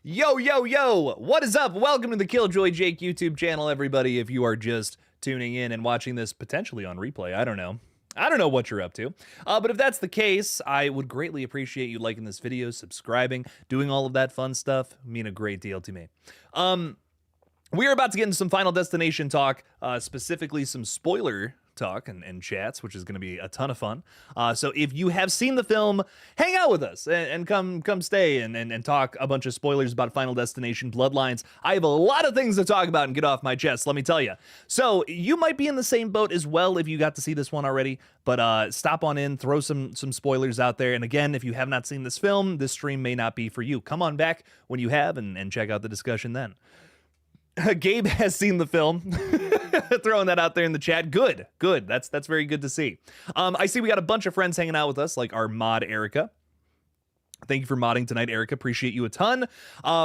Yo, yo, yo, what is up? Welcome to the KillJoy Jake YouTube channel, everybody. If you are just tuning in and watching this potentially on replay, I don't know. I don't know what you're up to. But if that's the case, I would greatly appreciate you liking this video, subscribing, doing all of that fun stuff. It mean a great deal to me. We're about to get into some Final Destination talk, specifically some spoiler talk and chats, which is going to be a ton of fun. So if you have seen the film, hang out with us and come stay and talk a bunch of spoilers about Final Destination Bloodlines. I have a lot of things to talk about and get off my chest, let me tell you. So you might be in the same boat as well if you got to see this one already, but stop on in, throw some spoilers out there. And again, if you have not seen this film, this stream may not be for you. Come on back when you have and check out the discussion then. Gabe has seen the film. Throwing that out there in the chat. Good. That's very good to see. I see we got a bunch of friends hanging out with us, like our mod Erica. Thank you for modding tonight, Erica. Appreciate you a ton.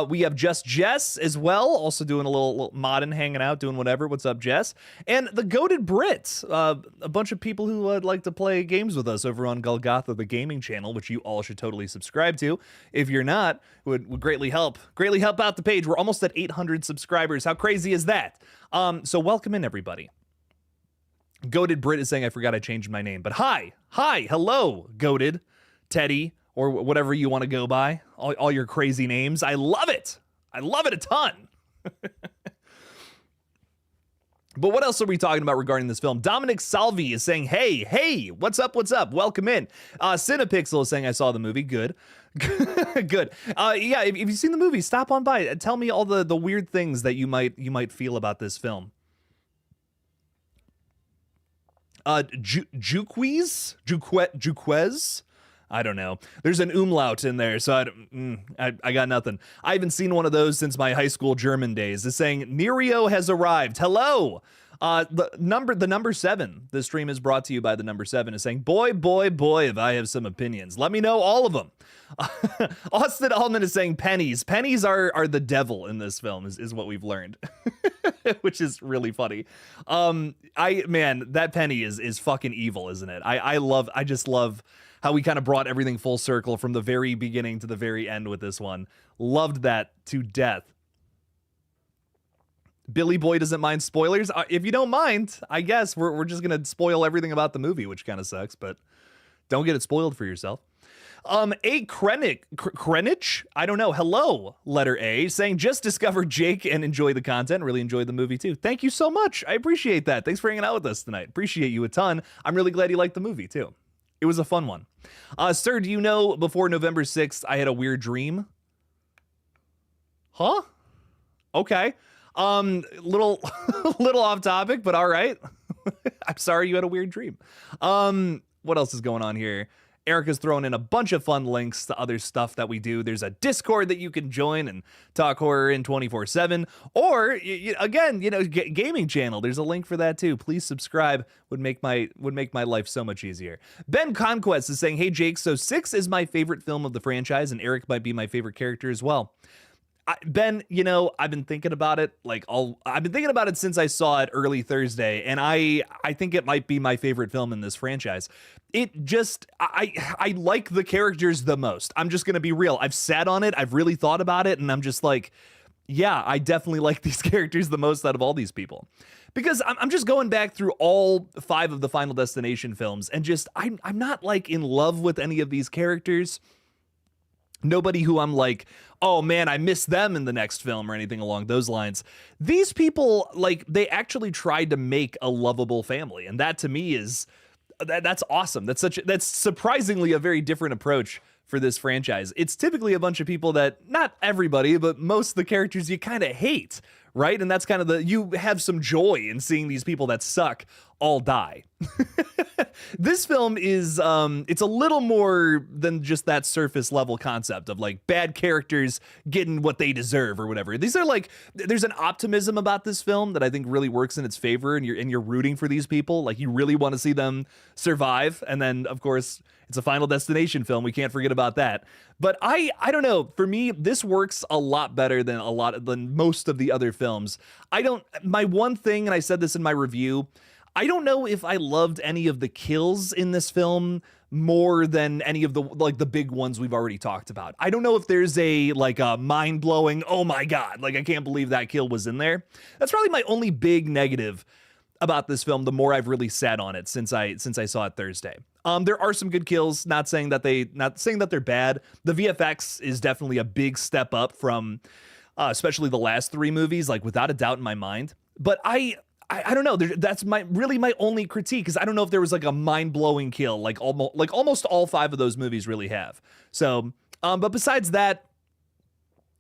We have Just Jess as well, also doing a little modding, hanging out, doing whatever. What's up, Jess? And the Goated Brits, a bunch of people who would like to play games with us over on GullGotha, the gaming channel, which you all should totally subscribe to. If you're not, would greatly help out the page. We're almost at 800 subscribers. How crazy is that? So welcome in, everybody. Goated Brit is saying I forgot I changed my name, but hi, hello, Goated, Teddy, or whatever you want to go by, all your crazy names. I love it a ton. But what else are we talking about regarding this film? Dominic Salvi is saying, hey, what's up? Welcome in. Cinepixel is saying I saw the movie. Good. Good. Yeah, if you've seen the movie, stop on by. Tell me all the weird things that you might feel about this film. Juquez? I don't know. There's an umlaut in there, so I got nothing. I haven't seen one of those since my high school German days. It's saying Nerio has arrived. Hello. The number 7. This stream is brought to you by the number 7. Is saying, boy, if I have some opinions. Let me know all of them. Austin Allman is saying pennies. Pennies are the devil in this film, is what we've learned, which is really funny. Man, that penny is fucking evil, isn't it? I just love how we kind of brought everything full circle from the very beginning to the very end with this one. Loved that to death. Billy Boy doesn't mind spoilers. If you don't mind, I guess we're just gonna spoil everything about the movie, which kind of sucks, but don't get it spoiled for yourself. A Krenich, I don't know. Hello, letter A, saying just discovered Jake and enjoy the content. Really enjoyed the movie too. Thank you so much. I appreciate that. Thanks for hanging out with us tonight. Appreciate you a ton. I'm really glad you liked the movie too. It was a fun one. Sir, do you know before November 6th, I had a weird dream? Huh? Okay. Little off topic, but all right. I'm sorry you had a weird dream. What else is going on here? Erica's throwing in a bunch of fun links to other stuff that we do. There's a Discord that you can join and talk horror in 24/7. Or again, gaming channel. There's a link for that too. Please subscribe. Would make my life so much easier. Ben Conquest is saying, "Hey Jake, so 6 is my favorite film of the franchise, and Eric might be my favorite character as well." Ben, I've been thinking about it I've been thinking about it since I saw it early Thursday, and I think it might be my favorite film in this franchise. It just, I like the characters the most. I'm just gonna be real. I've sat on it, I've really thought about it, and I'm just like, yeah, I definitely like these characters the most out of all these people. Because I'm just going back through all 5 of the Final Destination films, and just, I'm not like in love with any of these characters. Nobody who I'm like, oh man, I miss them in the next film or anything along those lines. These people, like, they actually tried to make a lovable family. And that to me is, that's awesome. That's surprisingly a very different approach for this franchise. It's typically a bunch of people that, not everybody, but most of the characters you kind of hate, right? And that's kind of you have some joy in seeing these people that suck all die. This film is, it's a little more than just that surface level concept of like bad characters getting what they deserve or whatever. These are like, there's an optimism about this film that I think really works in its favor, and you're rooting for these people. Like, you really want to see them survive. And then of course it's a Final Destination film. We can't forget about that. But I don't know, for me, this works a lot better than most of the other films. My one thing, and I said this in my review, I don't know if I loved any of the kills in this film more than any of the like the big ones we've already talked about. I don't know if there's a like a mind-blowing, oh my god, like I can't believe that kill was in there. That's probably my only big negative about this film, the more I've really sat on it since I saw it Thursday. There are some good kills, not saying that they're bad. The VFX is definitely a big step up from especially the last 3 movies, like without a doubt in my mind. But I don't know. That's my only critique, because I don't know if there was like a mind-blowing kill like almost all 5 of those movies really have. So, but besides that,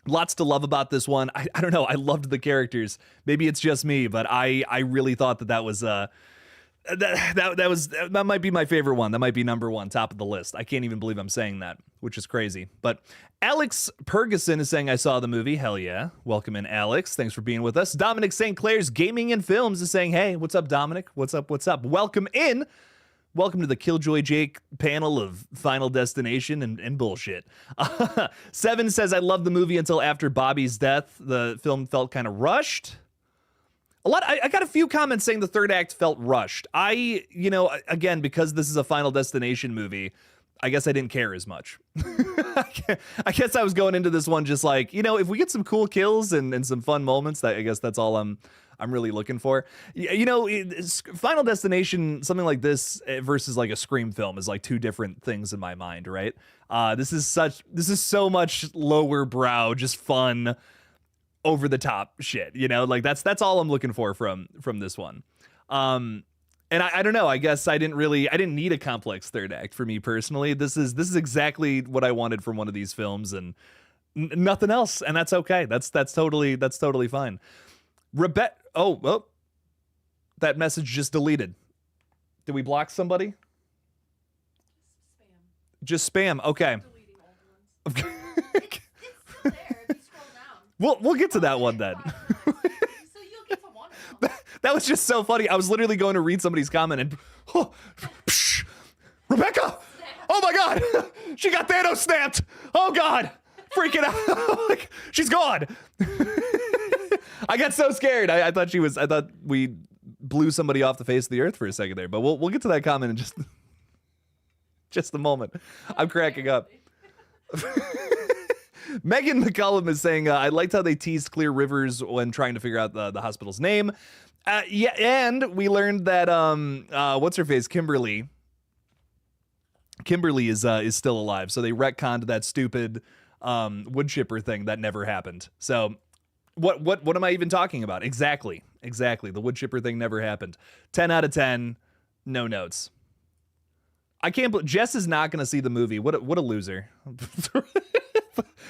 lots to love about this one. I don't know. I loved the characters. Maybe it's just me, but I really thought that was that might be my favorite one. That might be number 1, top of the list. I can't even believe I'm saying that, which is crazy. But Alex Perguson is saying, I saw the movie. Hell yeah. Welcome in, Alex. Thanks for being with us. Dominic St. Clair's Gaming and Films is saying, hey, what's up, Dominic? What's up? Welcome in. Welcome to the KillJoy Jake panel of Final Destination and bullshit. 7 says, I love the movie until after Bobby's death. The film felt kind of rushed. I got a few comments saying the third act felt rushed. Again, because this is a Final Destination movie, I guess I didn't care as much. I guess I was going into this one just like, if we get some cool kills and some fun moments, I guess that's all I'm really looking for. Final Destination, something like this versus like a Scream film is like 2 different things in my mind, right? This is so much lower brow, just fun, over the top shit, like that's all I'm looking for from this one. And I don't know, I guess I didn't need a complex third act for me personally. This is exactly what I wanted from one of these films, and nothing else, and that's okay. That's totally fine. Rebecca, oh, that message just deleted. Did we block somebody? Just spam. Okay. It's still there if you scroll down. We'll get to that one then. So you'll get to one of them. That was just so funny. I was literally going to read somebody's comment and Rebecca! Oh my god! She got Thanos snapped! Oh god! Freaking out! Like, she's gone! I got so scared. I thought we blew somebody off the face of the earth for a second there, but we'll get to that comment in just a moment. I'm cracking up. Megan McCullum is saying, I liked how they teased Clear Rivers when trying to figure out the hospital's name. Yeah, and we learned that what's her face, Kimberly is still alive. So they retconned that stupid wood chipper thing that never happened. So what am I even talking about? Exactly. The wood chipper thing never happened. 10 out of 10, no notes. I can't believe Jess is not going to see the movie. What a loser.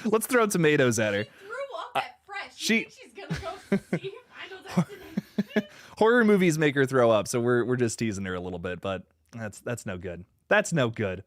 Let's throw tomatoes at her. She threw up at Fresh. You think she's gonna go see Final Destination? Horror movies make her throw up, so we're just teasing her a little bit, but that's no good. That's no good.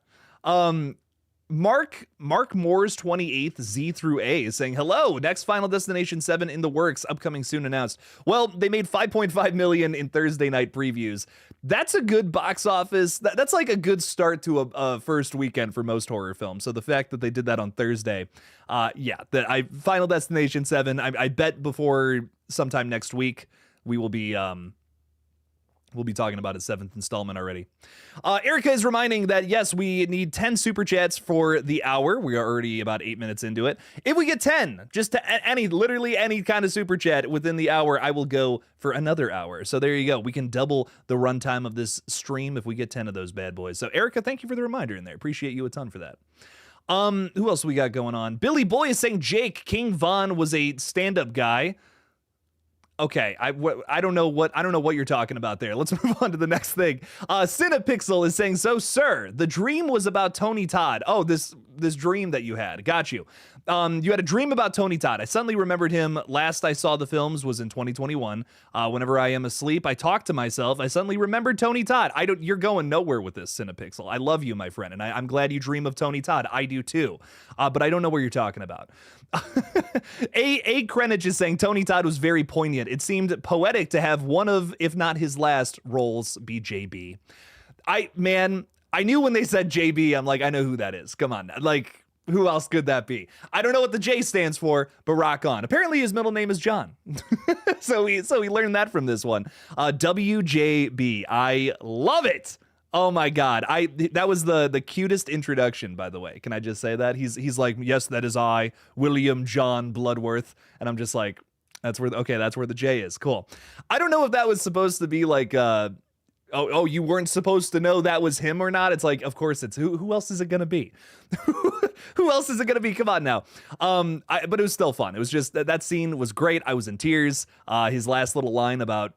Mark Moore's 28th Z through A is saying, hello, next Final Destination 7 in the works, upcoming soon announced. Well, they made 5.5 million in Thursday night previews. That's a good box office. That's like a good start to a first weekend for most horror films. So the fact that they did that on Thursday, Final Destination 7, I bet before sometime next week, we'll be talking about its 7th installment already. Erica is reminding that, yes, we need 10 super chats for the hour. We are already about 8 minutes into it. If we get 10, just to literally any kind of super chat within the hour, I will go for another hour. So there you go. We can double the runtime of this stream if we get 10 of those bad boys. So Erica, thank you for the reminder in there. Appreciate you a ton for that. Who else we got going on? Billy Boy is saying Jake King Von was a stand-up guy. Okay, I don't know what you're talking about there. Let's move on to the next thing. Cinepixel is saying, so sir, the dream was about Tony Todd. Oh, this dream that you had. Got you. You had a dream about Tony Todd. I suddenly remembered him. Last I saw the films was in 2021. Whenever I am asleep, I talk to myself. I suddenly remembered Tony Todd. You're going nowhere with this, Cinepixel. I love you, my friend, and I'm glad you dream of Tony Todd. I do too. But I don't know what you're talking about. A Krenich is saying Tony Todd was very poignant. It seemed poetic to have one of, if not his last, roles be JB. I knew when they said JB, I'm like, I know who that is. Come on. Like, who else could that be? I don't know what the J stands for, but rock on. Apparently his middle name is John. so we learned that from this one. WJB. I love it. Oh my God. That was the cutest introduction, by the way. Can I just say that? He's like, yes, that is I, William John Bloodworth. And I'm just like, that's where the J is. Cool. I don't know if that was supposed to be like oh, you weren't supposed to know that was him or not. It's like, of course it's who else is it gonna be? Who else is it gonna be? Come on now. But it was still fun. It was just that scene was great. I was in tears. His last little line about,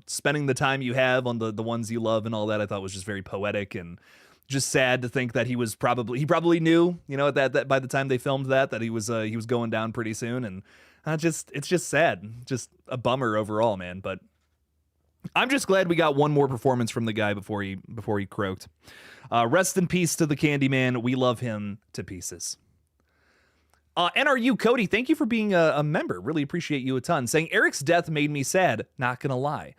spending the time you have on the ones you love and all that, I thought was just very poetic and just sad to think that he probably knew, that by the time they filmed that he was going down pretty soon. And it's just sad. Just a bummer overall, man. But I'm just glad we got one more performance from the guy before he croaked. Rest in peace to the Candyman. We love him to pieces. NRU Cody, thank you for being a member. Really appreciate you a ton. Saying Eric's death made me sad. Not gonna lie.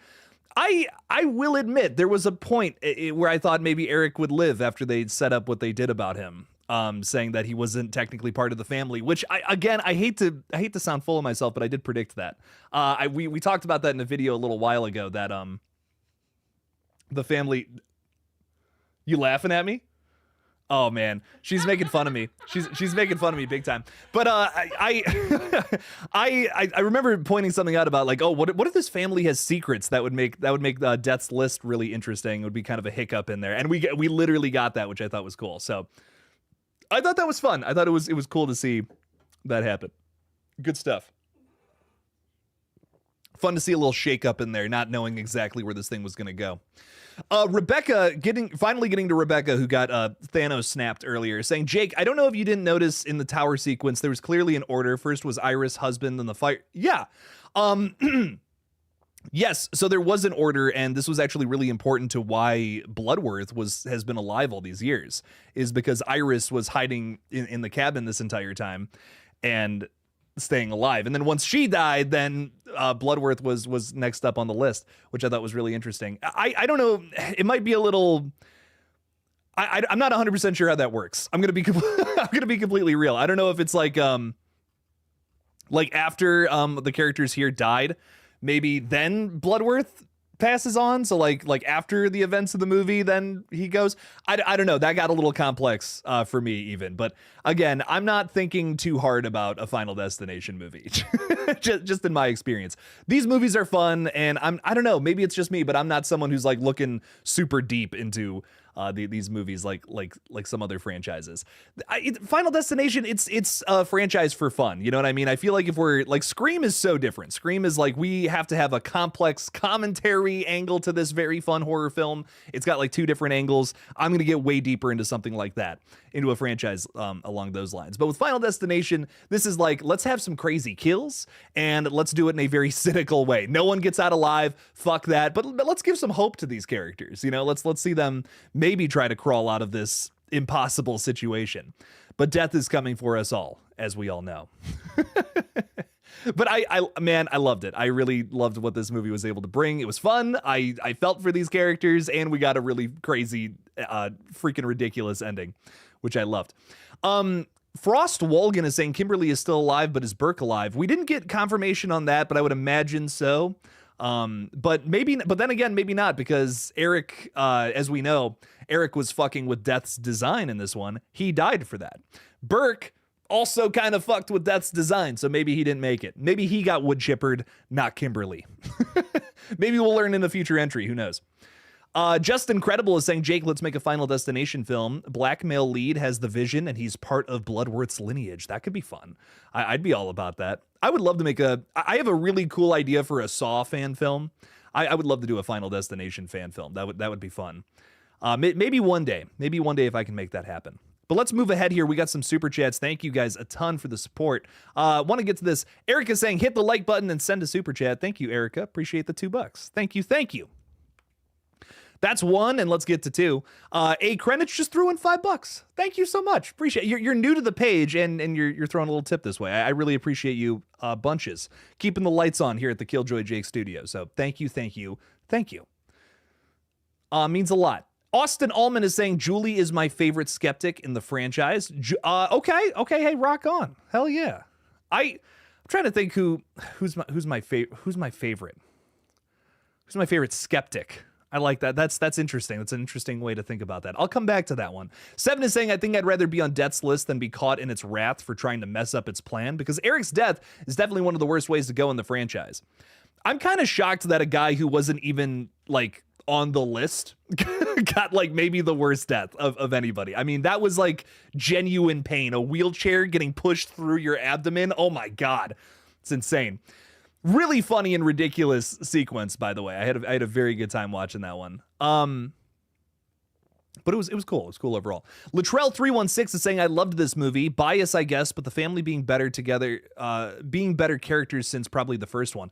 I will admit there was a point where I thought maybe Eric would live after they set up what they did about him. Saying that he wasn't technically part of the family, which I hate to sound full of myself, but I did predict that. We talked about that in a video a little while ago that the family. You laughing at me? Oh man, she's making fun of me. She's making fun of me big time. But I remember pointing something out about like, oh, what if this family has secrets that would make Death's List really interesting? It would be kind of a hiccup in there, and we literally got that, which I thought was cool. So. I thought that was fun. I thought it was cool to see that happen. Good stuff. Fun to see a little shake up in there, not knowing exactly where this thing was going to go. Rebecca, finally getting to Rebecca, who got Thanos snapped earlier, saying, Jake, I don't know if you didn't notice in the tower sequence, there was clearly an order. First was Iris, husband, then the fire. Yeah. Yes, so there was an order, and this was actually really important to why Bloodworth has been alive all these years, is because Iris was hiding in the cabin this entire time and staying alive. And then once she died, then Bloodworth was next up on the list, which I thought was really interesting. I don't know, it might be a little... I'm not 100% sure how that works. I'm gonna be completely real. I don't know if it's like after the characters here died, maybe then Bloodworth passes on. So like after the events of the movie, then he goes. I don't know. That got a little complex for me even. But again, I'm not thinking too hard about a Final Destination movie. just in my experience, these movies are fun, and I don't know. Maybe it's just me, but I'm not someone who's like looking super deep into these movies like some other franchises. Final Destination, it's a franchise for fun. You know what I mean? I feel like if we're like, Scream is so different. Scream is like, we have to have a complex commentary angle to this very fun horror film. It's got like two different angles. I'm going to get way deeper into something like that, into a franchise along those lines. But with Final Destination, this is like, let's have some crazy kills and let's do it in a very cynical way. No one gets out alive. Fuck that. But let's give some hope to these characters. You know, let's see them maybe try to crawl out of this impossible situation. But death is coming for us all, as we all know. But I loved it. I really loved what this movie was able to bring. It was fun. I felt for these characters, and we got a really crazy, freaking ridiculous ending, which I loved. Frost Walgan is saying Kimberly is still alive, but is Burke alive? We didn't get confirmation on that, but I would imagine so. But then again, maybe not, because Eric, as we know, Eric was fucking with Death's design in this one. He died for that. Burke also kind of fucked with Death's design, so maybe he didn't make it. Maybe he got wood chippered, not Kimberly. Maybe we'll learn in a future entry. Who knows? Just Incredible is saying, Jake, let's make a Final Destination film. Black male lead has the vision, and he's part of Bloodworth's lineage. That could be fun. I'd be all about that. I would love to make I have a really cool idea for a Saw fan film. I would love to do a Final Destination fan film. That would be fun. Maybe one day if I can make that happen. But let's move ahead here. We got some super chats. Thank you guys a ton for the support. Want to get to this. Erica saying, hit the like button and send a super chat. Thank you, Erica. Appreciate the $2. Thank you. That's one, and let's get to two. A Krenich just threw in $5. Thank you so much. Appreciate it. You're new to the page, and you're throwing a little tip this way. I really appreciate you bunches. Keeping the lights on here at the KillJoy Jake studio. So thank you. Means a lot. Austin Allman is saying Julie is my favorite skeptic in the franchise. Okay. Hey, rock on. Hell yeah. I'm trying to think who's my favorite skeptic. I like that. That's interesting. That's an interesting way to think about that. I'll come back to that one. Seven is saying, I think I'd rather be on Death's list than be caught in its wrath for trying to mess up its plan, because Eric's death is definitely one of the worst ways to go in the franchise. I'm kind of shocked that a guy who wasn't even like on the list got like maybe the worst death of anybody. I mean, that was like genuine pain. A wheelchair getting pushed through your abdomen. Oh my God. It's insane. Really funny and ridiculous sequence, by the way. I had a very good time watching that one. But it was cool. It was cool overall. Latrell316 is saying, I loved this movie. Bias, I guess, but the family being better together, being better characters since probably the first one.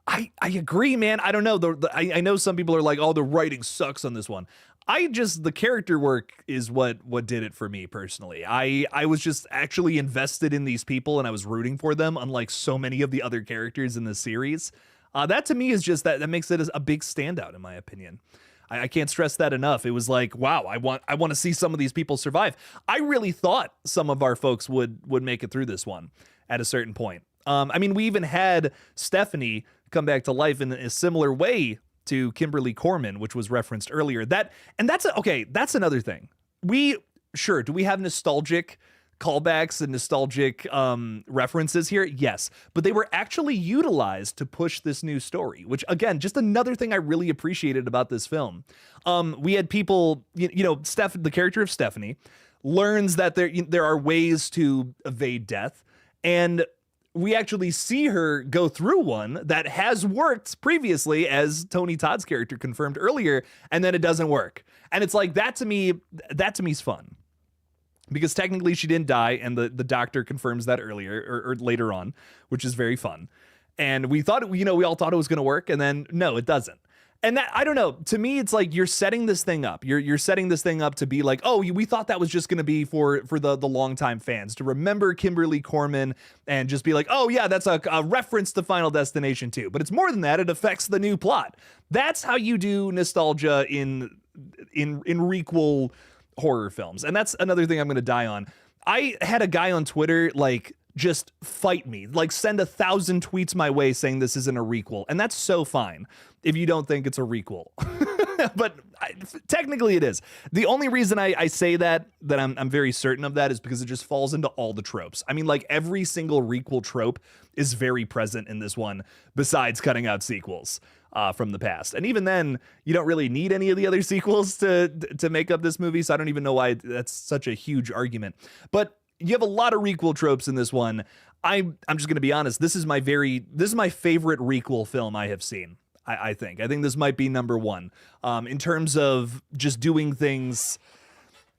I agree, man. I don't know. I know some people are like, oh, the writing sucks on this one. The character work is what did it for me personally. I was just actually invested in these people and I was rooting for them, unlike so many of the other characters in the series. That to me is just that makes it a big standout in my opinion. I can't stress that enough. It was like, wow, I want to see some of these people survive. I really thought some of our folks would make it through this one at a certain point. I mean, we even had Stephanie come back to life in a similar way to Kimberly Corman, which was referenced earlier. That's another thing. Do we have nostalgic callbacks and nostalgic references here? Yes, but they were actually utilized to push this new story, which again, just another thing I really appreciated about this film. We had people, the character of Stephanie learns that there are ways to evade death, and we actually see her go through one that has worked previously, as Tony Todd's character confirmed earlier, and then it doesn't work. And it's like, that to me is fun. Because technically she didn't die, and the doctor confirms that earlier or later on, which is very fun. And we thought, we all thought it was going to work, and then no, it doesn't. And that, I don't know, to me, it's like you're setting this thing up. You're setting this thing up to be like, oh, we thought that was just going to be for the longtime fans to remember Kimberly Corman and just be like, oh yeah, that's a reference to Final Destination 2. But it's more than that. It affects the new plot. That's how you do nostalgia in requel horror films. And that's another thing I'm going to die on. I had a guy on Twitter like just fight me, like send 1,000 tweets my way saying this isn't a requel. And that's so fine if you don't think it's a requel. But technically it is. The only reason I say that I'm very certain of that is because it just falls into all the tropes. I mean, like every single requel trope is very present in this one, besides cutting out sequels from the past. And even then, you don't really need any of the other sequels to make up this movie. So I don't even know why that's such a huge argument. But you have a lot of requel tropes in this one. I'm just going to be honest. This is my favorite requel film I have seen. I think this might be number one in terms of just doing things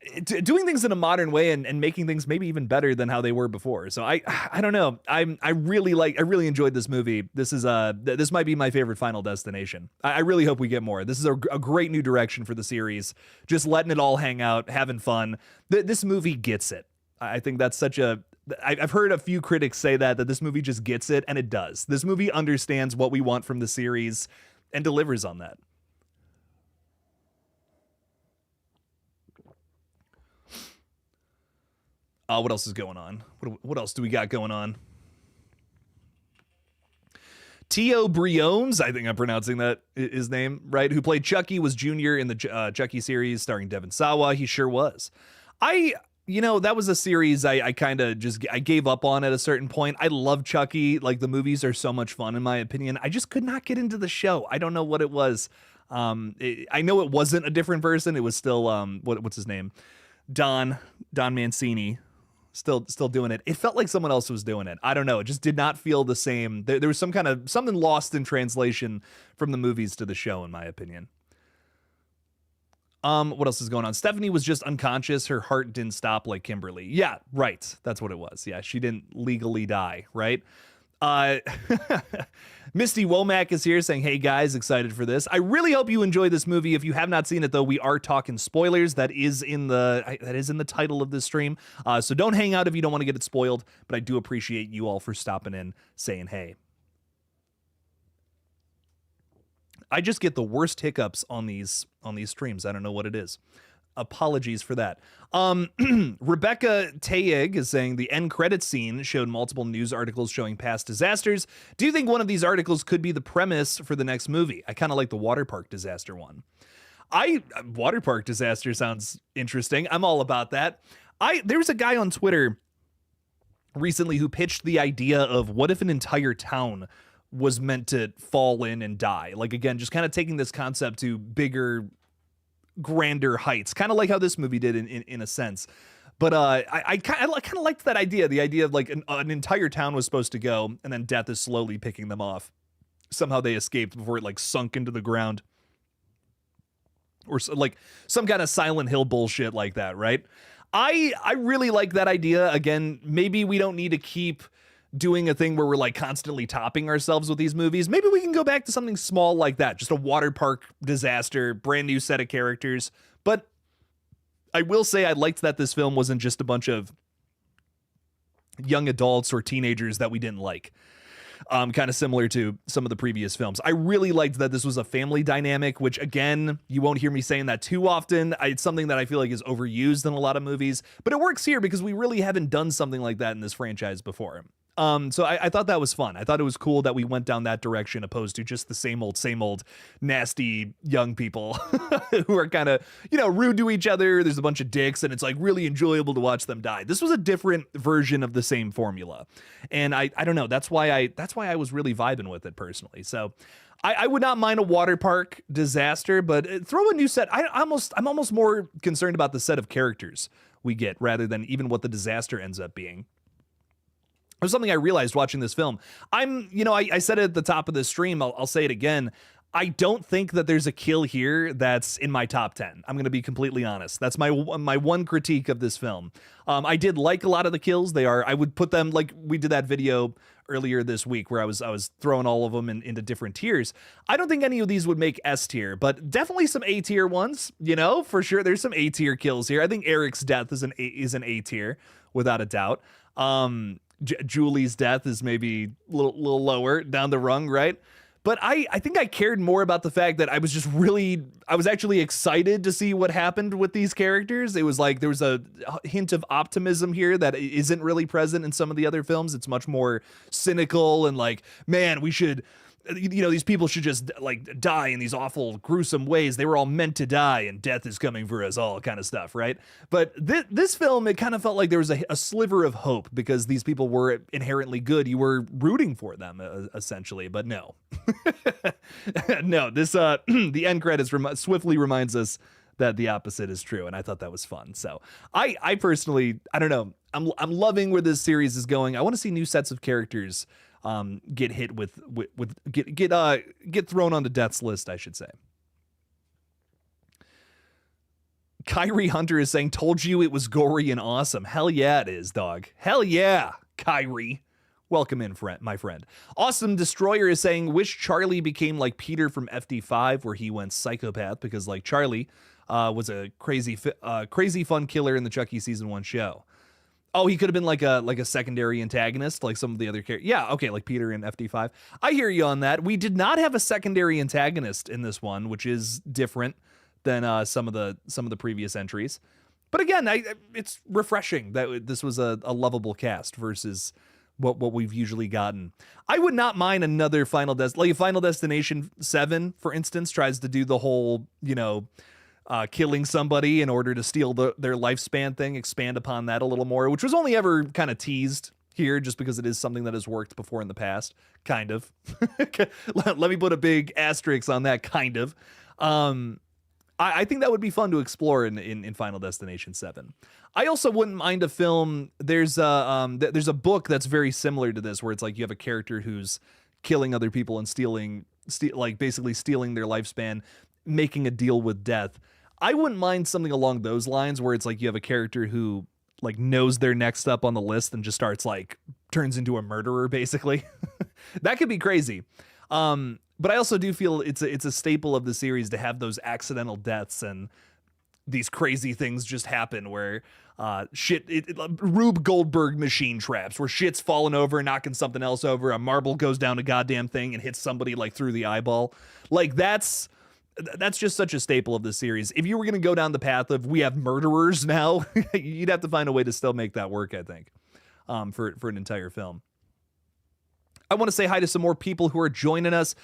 in a modern way and making things maybe even better than how they were before. So I don't know. I really enjoyed this movie. This might be my favorite Final Destination. I really hope we get more. This is a great new direction for the series. Just letting it all hang out, having fun. This movie gets it. I think that's I've heard a few critics say that this movie just gets it, and it does. This movie understands what we want from the series and delivers on that. What else is going on? What else do we got going on? Tio Briones, I think I'm pronouncing that his name right, who played Chucky, was Junior in the Chucky series starring Devon Sawa. He sure was. That was a series I kind of I gave up on at a certain point. I love Chucky. Like, the movies are so much fun, in my opinion. I just could not get into the show. I don't know what it was. I know it wasn't a different person. It was still, what's his name? Don Mancini. Still doing it. It felt like someone else was doing it. I don't know. It just did not feel the same. There was something lost in translation from the movies to the show, in my opinion. What else is going on? Stephanie was just unconscious. Her heart didn't stop like Kimberly. Yeah, right. That's what it was. Yeah, she didn't legally die, right? Misty Womack is here saying, hey guys, excited for this. I really hope you enjoy this movie. If you have not seen it, though, we are talking spoilers. That is in the title of this stream. So don't hang out if you don't want to get it spoiled, but I do appreciate you all for stopping in, saying hey. I just get the worst hiccups on these streams. I don't know what it is. Apologies for that. Rebecca Tayeg is saying the end credit scene showed multiple news articles showing past disasters. Do you think one of these articles could be the premise for the next movie? I kind of like the water park disaster one. Water park disaster sounds interesting. I'm all about that. There was a guy on Twitter recently who pitched the idea of what if an entire town was meant to fall in and die? Like, again, just kind of taking this concept to bigger, grander heights, kind of like how this movie did in a sense. But I kind of liked that idea, the idea of like an entire town was supposed to go and then death is slowly picking them off. Somehow they escaped before it like sunk into the ground. Or like some kind of Silent Hill bullshit like that, right? I really like that idea. Again, maybe we don't need to keep doing a thing where we're like constantly topping ourselves with these movies. Maybe we can go back to something small like that. Just a water park disaster, brand new set of characters. But I will say I liked that this film wasn't just a bunch of young adults or teenagers that we didn't like. Kind of similar to some of the previous films. I really liked that this was a family dynamic, which again, you won't hear me saying that too often. It's something that I feel like is overused in a lot of movies, but it works here because we really haven't done something like that in this franchise before. So I thought that was fun. I thought it was cool that we went down that direction opposed to just the same old nasty young people who are kind of, rude to each other. There's a bunch of dicks and it's like really enjoyable to watch them die. This was a different version of the same formula. And I don't know. That's why I was really vibing with it personally. So I would not mind a water park disaster, but throw a new set. I'm almost more concerned about the set of characters we get rather than even what the disaster ends up being. It was something I realized watching this film. I said it at the top of the stream. I'll say it again. I don't think that there's a kill here that's in my top 10. I'm going to be completely honest. That's my one critique of this film. I did like a lot of the kills. I would put them like we did that video earlier this week where I was throwing all of them into different tiers. I don't think any of these would make S tier, but definitely some A tier ones, for sure. There's some A tier kills here. I think Eric's death is an A tier without a doubt. Julie's death is maybe a little lower down the rung, right? But I think I cared more about the fact that I was actually excited to see what happened with these characters. It was like there was a hint of optimism here that isn't really present in some of the other films. It's much more cynical and like, man, we should, these people should just like die in these awful, gruesome ways. They were all meant to die and death is coming for us all kind of stuff, right? But this film, it kind of felt like there was a sliver of hope because these people were inherently good. You were rooting for them, essentially, but no. No, this the end credits swiftly reminds us that the opposite is true, and I thought that was fun. So I personally, I don't know, I'm loving where this series is going. I want to see new sets of characters get hit get thrown on the death's list, I should say. Kyrie Hunter is saying, told you it was gory and awesome. Hell yeah, it is, dog. Hell yeah, Kyrie. Welcome in, my friend. Awesome Destroyer is saying, wish Charlie became like Peter from FD5, where he went psychopath, because like Charlie was a crazy fun killer in the Chucky season 1 show. Oh, he could have been like a secondary antagonist, like some of the other characters. Yeah, okay, like Peter in FD5. I hear you on that. We did not have a secondary antagonist in this one, which is different than some of the previous entries. But again, it's refreshing that this was a lovable cast versus what we've usually gotten. I would not mind another Final Destination 7, for instance, tries to do the whole, killing somebody in order to steal their lifespan thing, expand upon that a little more, which was only ever kind of teased here just because it is something that has worked before in the past, kind of. Let me put a big asterisk on that, kind of. I think that would be fun to explore in Final Destination 7. I also wouldn't mind a film. There's a book that's very similar to this, where it's like you have a character who's killing other people and basically stealing their lifespan, making a deal with death. I wouldn't mind something along those lines, where it's like you have a character who like knows they're next up on the list and just turns into a murderer, basically. That could be crazy. But I also do feel it's a staple of the series to have those accidental deaths and these crazy things just happen where Rube Goldberg machine traps, where shit's falling over and knocking something else over. A marble goes down a goddamn thing and hits somebody like through the eyeball. Like that's that's just such a staple of the series. If you were going to go down the path of we have murderers now, you'd have to find a way to still make that work, I think, for an entire film. I want to say hi to some more people who are joining us.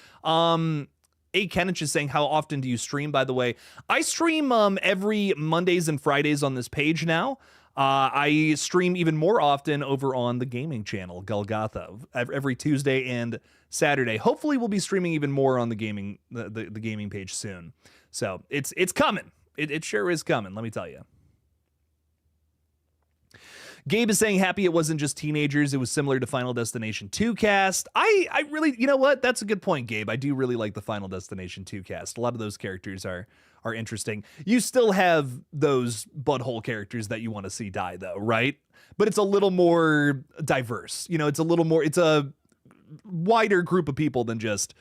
A. Kenneth is saying, how often do you stream, by the way? I stream every Mondays and Fridays on this page now. I stream even more often over on the gaming channel, GullGotha, every Tuesday and Saturday. Hopefully we'll be streaming even more on the gaming the gaming page soon. So it's coming. It sure is coming, let me tell you. Gabe is saying happy it wasn't just teenagers. It was similar to Final Destination 2 cast. I really, you know what? That's a good point, Gabe. I do really like the Final Destination 2 cast. A lot of those characters are interesting. You still have those butthole characters that you want to see die, though, right? But it's a little more diverse. You know, it's a wider group of people than just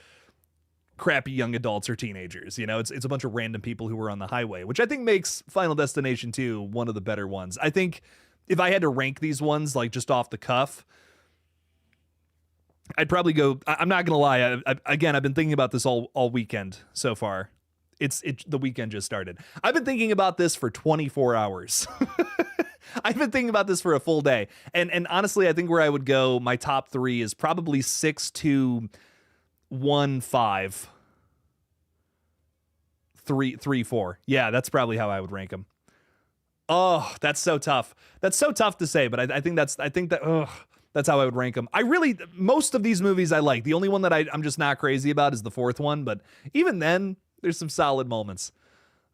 crappy young adults or teenagers. You know, it's a bunch of random people who were on the highway, which I think makes Final Destination 2 one of the better ones. I think if I had to rank these ones, like just off the cuff, I'd probably go, I'm not going to lie. Again, I've been thinking about this all weekend so far. The weekend just started. I've been thinking about this for 24 hours. I've been thinking about this for a full day. And honestly, I think where I would go, my top 3 is probably 6 to 1, 5, 3, 4. Yeah, that's probably how I would rank them. Oh, that's so tough. That's so tough to say, but I think that's how I would rank them. Most of these movies I like. The only one that I'm just not crazy about is the 4th one, but even then, there's some solid moments.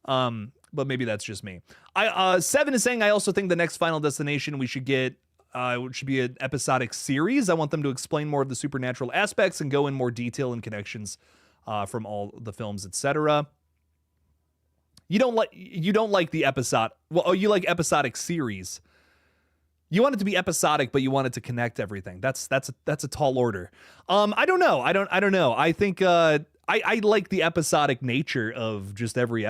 But maybe that's just me. 7 is saying, I also think the next Final Destination we should get, it should be an episodic series. I want them to explain more of the supernatural aspects and go in more detail and connections from all the films, etc. You don't like the episode. Well, you like episodic series. You want it to be episodic, but you want it to connect everything. That's a tall order. I don't know. I don't know. I think I like the episodic nature of just every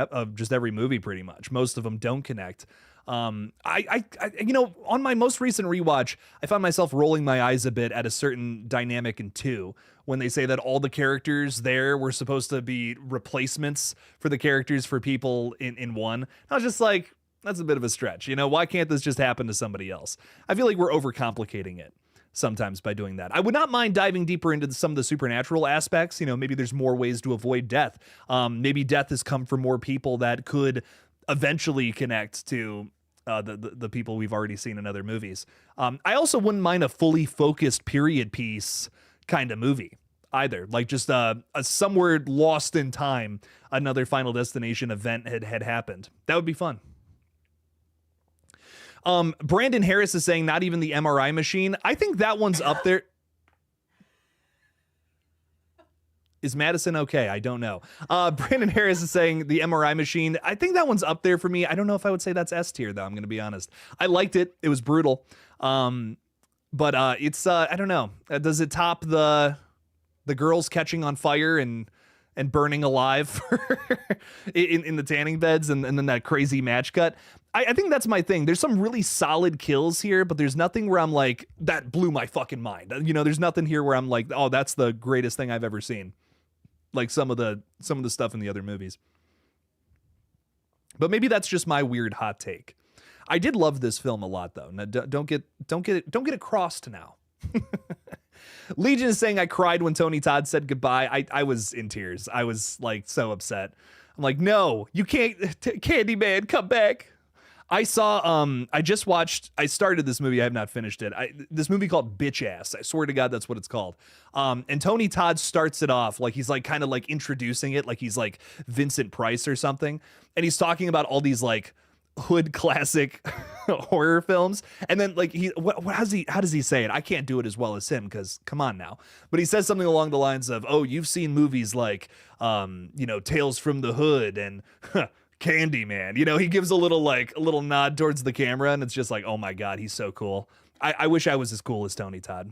movie pretty much. Most of them don't connect. I you know, on my most recent rewatch, I found myself rolling my eyes a bit at a certain dynamic in 2 when they say that all the characters there were supposed to be replacements for the characters for people in 1. I was just like, that's a bit of a stretch. You know, why can't this just happen to somebody else? I feel like we're overcomplicating it sometimes by doing that. I would not mind diving deeper into some of the supernatural aspects. You know, maybe there's more ways to avoid death. Maybe death has come for more people that could eventually connect to the people we've already seen in other movies. I also wouldn't mind a fully focused period piece kind of movie either. Like just a somewhere lost in time, another Final Destination event had happened. That would be fun. Brandon Harris is saying not even the MRI machine. I think that one's up there. Is Madison okay? I don't know. Brandon Harris is saying the MRI machine. I think that one's up there for me. I don't know if I would say that's S tier though. I'm going to be honest. I liked it. It was brutal. But it's I don't know. Does it top the girls catching on fire and burning alive in the tanning beds and then that crazy match cut? I think that's my thing. There's some really solid kills here, but there's nothing where I'm like, that blew my fucking mind. You know, there's nothing here where I'm like, oh, that's the greatest thing I've ever seen. Like some of the stuff in the other movies. But maybe that's just my weird hot take. I did love this film a lot though. Now, don't get it crossed now. Legion is saying I cried when Tony Todd said goodbye. I was in tears. I was like so upset. I'm like, no, you can't, Candyman, come back. I started this movie. I have not finished it. This movie called Bitch Ass. I swear to God, that's what it's called. And Tony Todd starts it off like he's like kind of like introducing it like he's like Vincent Price or something. And he's talking about all these like hood classic horror films. And then like how does he say it? I can't do it as well as him because come on now. But he says something along the lines of, oh, you've seen movies like, Tales from the Hood and Candyman. You know, he gives a little nod towards the camera and it's just like, oh my God, he's so cool. I wish I was as cool as Tony Todd.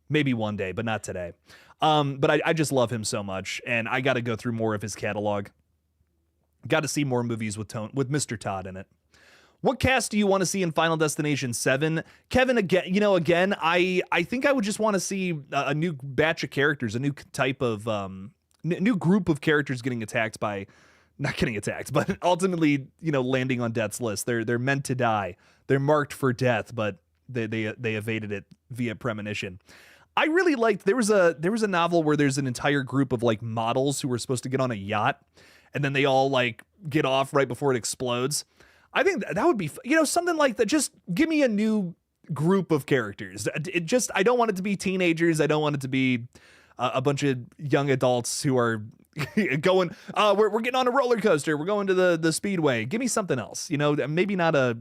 Maybe one day, but not today. But I just love him so much and I got to go through more of his catalog. Got to see more movies with Mr. Todd in it. What cast do you want to see in Final Destination 7? Kevin, again, I think I would just want to see a new batch of characters, a new type of new group of characters getting attacked by, not getting attacked, but ultimately, landing on death's list. They're meant to die. They're marked for death, but they evaded it via premonition. I really liked, there was a novel where there's an entire group of like models who were supposed to get on a yacht, and then they all like get off right before it explodes. I think that would be, something like that. Just give me a new group of characters. I don't want it to be teenagers. I don't want it to be a bunch of young adults who are going, we're getting on a roller coaster. We're going to the speedway. Give me something else, maybe not a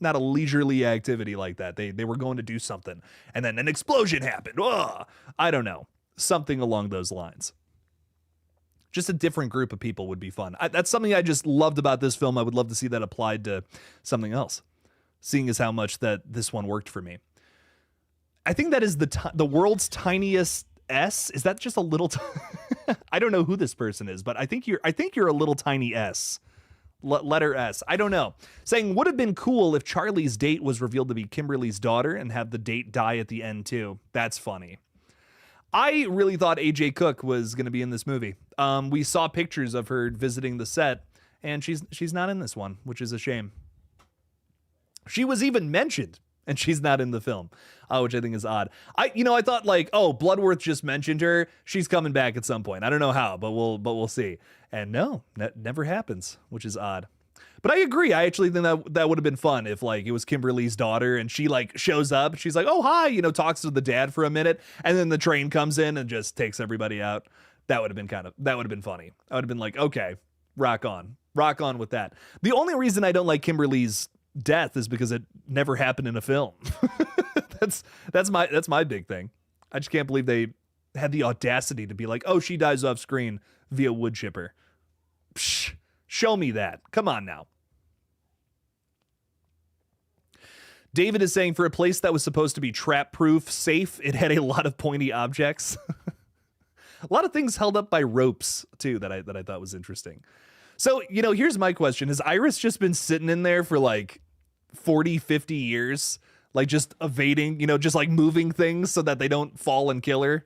leisurely activity like that. They were going to do something, and then an explosion happened. Ugh. I don't know. Something along those lines. Just a different group of people would be fun. That's something I just loved about this film. I would love to see that applied to something else, seeing as how much that this one worked for me. I think that is the world's tiniest S. Is that just a little? I don't know who this person is, but I think you're a little tiny S. Letter S. I don't know. Saying, would have been cool if Charlie's date was revealed to be Kimberly's daughter and have the date die at the end too. That's funny. I really thought AJ Cook was going to be in this movie. We saw pictures of her visiting the set, and she's not in this one, which is a shame. She was even mentioned, and she's not in the film, which I think is odd. I thought like, oh, Bloodworth just mentioned her. She's coming back at some point. I don't know how, but we'll see. And no, that never happens, which is odd. But I agree. I actually think that would have been fun if like it was Kimberly's daughter and she like shows up. She's like, oh, hi, talks to the dad for a minute. And then the train comes in and just takes everybody out. That would have been funny. I would have been like, okay, rock on with that. The only reason I don't like Kimberly's death is because it never happened in a film. that's my big thing. I just can't believe they had the audacity to be like, oh, she dies off screen via wood chipper. Psh, show me that. Come on now. David is saying, for a place that was supposed to be trap-proof, safe, it had a lot of pointy objects. A lot of things held up by ropes, too, that I thought was interesting. So, here's my question. Has Iris just been sitting in there for like 40, 50 years? Like just evading, just like moving things so that they don't fall and kill her?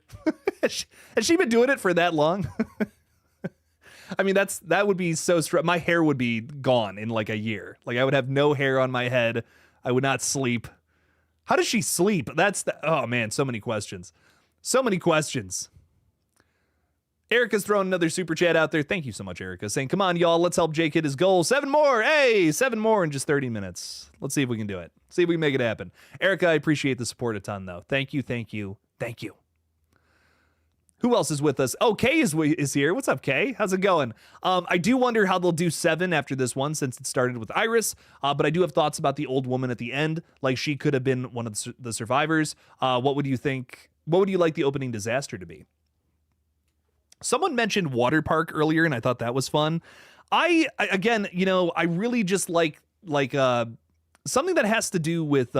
Has she been doing it for that long? I mean, that would be so my hair would be gone in like a year. Like I would have no hair on my head. I would not sleep. How does she sleep? Oh man, so many questions. Erica's throwing another super chat out there. Thank you so much, Erica, saying, come on, y'all, let's help Jake hit his goal. 7 more. Hey, 7 more in just 30 minutes. Let's see if we can do it. See if we can make it happen. Erica, I appreciate the support a ton, though. Thank you. Who else is with us? Oh, Kay is here. What's up, Kay? How's it going? I do wonder how they'll do 7 after this one, since it started with Iris, but I do have thoughts about the old woman at the end. Like, she could have been one of the survivors. What would you think? What would you like the opening disaster to be? Someone mentioned water park earlier, and I thought that was fun. I really just like something that has to do with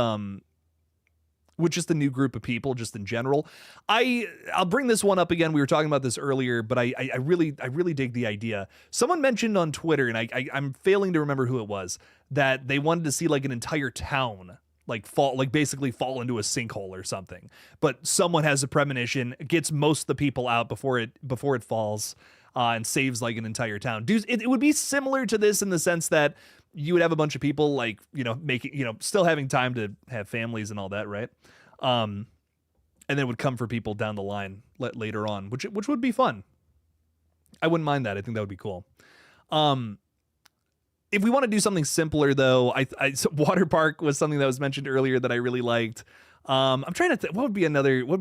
just a new group of people, just in general. I'll bring this one up again. We were talking about this earlier, but I really dig the idea. Someone mentioned on Twitter, and I'm failing to remember who it was, that they wanted to see like an entire town basically fall into a sinkhole or something. But someone has a premonition, gets most of the people out before it falls, and saves like an entire town. It would be similar to this in the sense that you would have a bunch of people like, making, still having time to have families and all that, right? And then would come for people down the line later on, which would be fun. I wouldn't mind that. I think that would be cool. If we want to do something simpler, though, so water park was something that was mentioned earlier that I really liked. I'm trying to think, what would be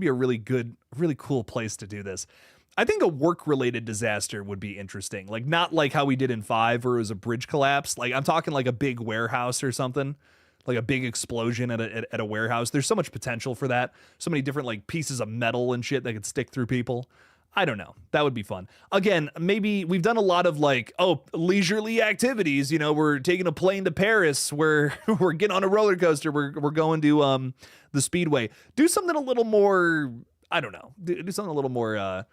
a really good, really cool place to do this? I think a work-related disaster would be interesting. Like, not like how we did in 5 where it was a bridge collapse. Like, I'm talking like a big warehouse or something. Like a big explosion at a warehouse. There's so much potential for that. So many different like pieces of metal and shit that could stick through people. I don't know. That would be fun. Again, maybe we've done a lot of like, leisurely activities. We're taking a plane to Paris. We're getting on a roller coaster. We're going to the Speedway. Do something a little more. I don't know. Do something a little more.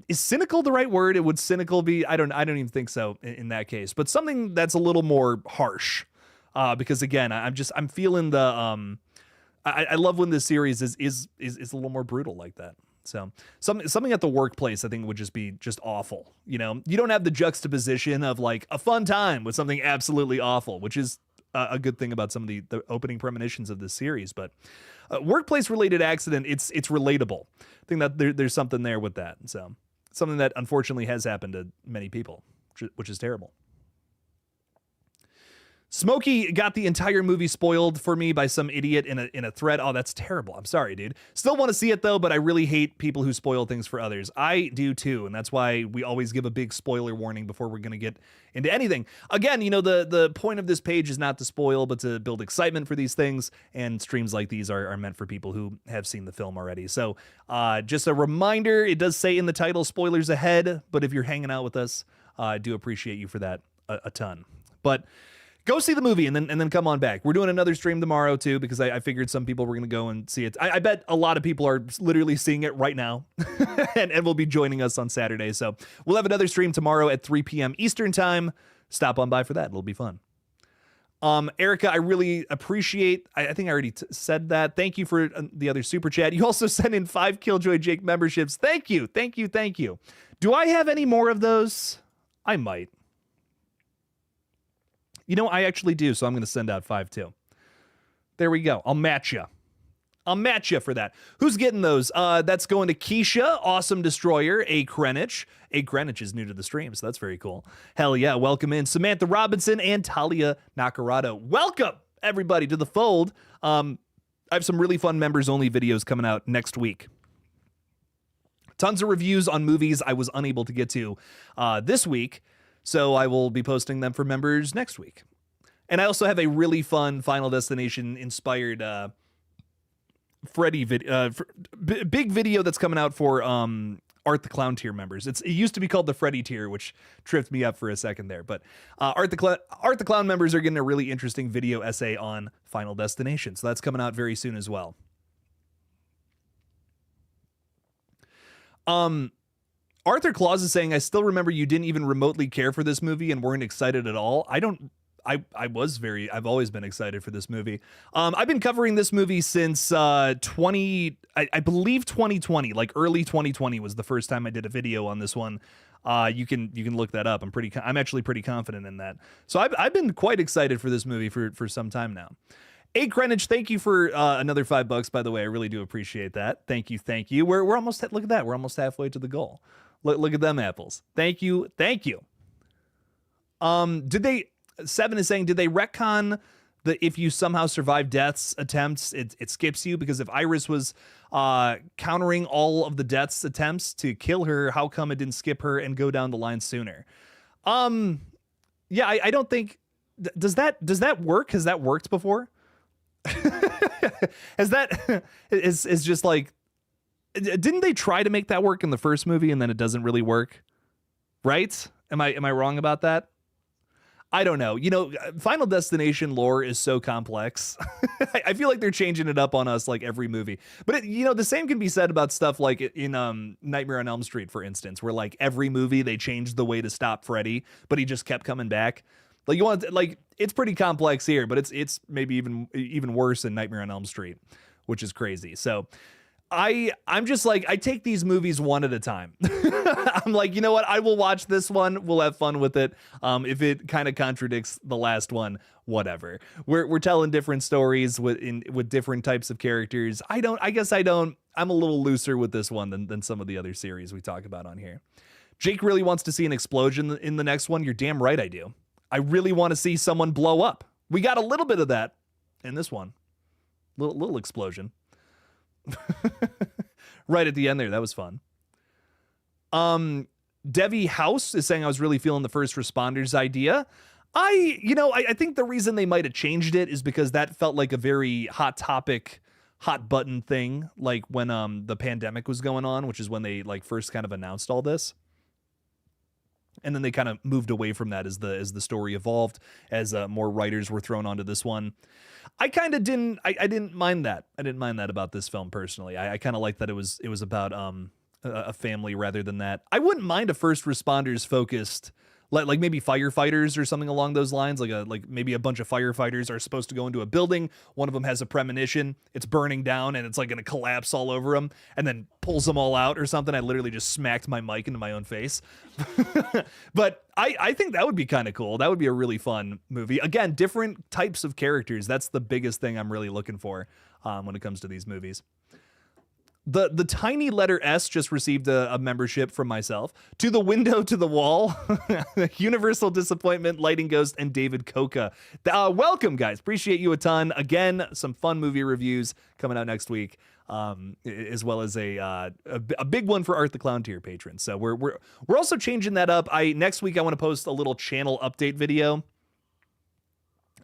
Is cynical the right word? It would cynical be. I don't even think so in that case. But something that's a little more harsh. Because again, I'm feeling the. I love when this series is a little more brutal like that. So something at the workplace, I think, would just be just awful. You know, you don't have the juxtaposition of like a fun time with something absolutely awful, which is a good thing about some of the opening premonitions of this series. But workplace related accident, it's relatable. I think that there's something there with that. So something that unfortunately has happened to many people, which is terrible. Smokey got the entire movie spoiled for me by some idiot in a thread. Oh, that's terrible. I'm sorry, dude. Still want to see it though, but I really hate people who spoil things for others. I do too, and that's why we always give a big spoiler warning before we're going to get into anything. Again, you know, the point of this page is not to spoil, but to build excitement for these things, and streams like these are meant for people who have seen the film already. So just a reminder, it does say in the title, spoilers ahead, but if you're hanging out with us, I do appreciate you for that a ton. But go see the movie and then come on back. We're doing another stream tomorrow too, because I figured some people were going to go and see it. I bet a lot of people are literally seeing it right now and will be joining us on Saturday. So we'll have another stream tomorrow at 3 p.m. Eastern time. Stop on by for that. It'll be fun. Erica, I really appreciate, I think I already said that. Thank you for the other super chat. You also sent in 5 KillJoy Jake memberships. Thank you. Thank you. Thank you. Do I have any more of those? I might. You know, I actually do, so I'm going to send out 5 too. There we go. I'll match you. I'll match you for that. Who's getting those? That's going to Keisha, Awesome Destroyer, A. Greenwich. A. Greenwich is new to the stream, so that's very cool. Hell yeah, welcome in Samantha Robinson and Talia Nakarado. Welcome, everybody, to the fold. I have some really fun members-only videos coming out next week. Tons of reviews on movies I was unable to get to this week, so I will be posting them for members next week. And I also have a really fun Final Destination inspired Freddy big video that's coming out for Art the Clown tier members. It used to be called the Freddy tier, which tripped me up for a second there. But Art the Clown members are getting a really interesting video essay on Final Destination. So that's coming out very soon as well. Arthur Claus is saying, I still remember you didn't even remotely care for this movie and weren't excited at all. I've always been excited for this movie. I've been covering this movie since I believe 2020, like early 2020 was the first time I did a video on this one. You can look that up. I'm actually pretty confident in that. So I've been quite excited for this movie for some time now. A. Greenwich, thank you for another $5, by the way. I really do appreciate that. Thank you. We're almost look at that. We're almost halfway to the goal. Look at them apples. Thank you. Seven is saying, did they retcon the if you somehow survive death's attempts, it skips you? Because if Iris was countering all of the death's attempts to kill her, how come it didn't skip her and go down the line sooner? Yeah, I don't think does that work? Has that worked before? is just like, didn't they try to make that work in the first movie and then it doesn't really work? Right? Am I wrong about that? I don't know. You know, Final Destination lore is so complex. I feel like they're changing it up on us like every movie. But the same can be said about stuff like in Nightmare on Elm Street, for instance, where like every movie they changed the way to stop Freddy, but he just kept coming back. Like it's pretty complex here, but it's maybe even worse in Nightmare on Elm Street, which is crazy. So I'm just like, I take these movies one at a time. I'm like, you know what? I will watch this one. We'll have fun with it. If it kind of contradicts the last one, whatever. We're telling different stories with different types of characters. I'm a little looser with this one than some of the other series we talk about on here. Jake really wants to see an explosion in the next one. You're damn right I do. I really want to see someone blow up. We got a little bit of that in this one. Little explosion. Right at the end there. That was fun. Devi House is saying, I was really feeling the first responders idea. I think the reason they might have changed it is because that felt like a very hot topic, hot button thing, like when the pandemic was going on, which is when they like first kind of announced all this. And then they kind of moved away from that as the story evolved, as more writers were thrown onto this one. I kind of didn't. I didn't mind that. I didn't mind that about this film personally. I kind of liked that it was about a family rather than that. I wouldn't mind a first responders focused like maybe firefighters or something along those lines. Like maybe a bunch of firefighters are supposed to go into a building. One of them has a premonition. It's burning down and it's like going to collapse all over them and then pulls them all out or something. I literally just smacked my mic into my own face. But I think that would be kind of cool. That would be a really fun movie. Again, different types of characters. That's the biggest thing I'm really looking for when it comes to these movies. The tiny letter S just received a membership from myself. To the window, to the wall. Universal Disappointment, Lighting Ghost, and David Coca. Welcome, guys. Appreciate you a ton. Again, some fun movie reviews coming out next week, as well as a big one for Art the Clown tier patrons. So we're also changing that up. Next week I want to post a little channel update video.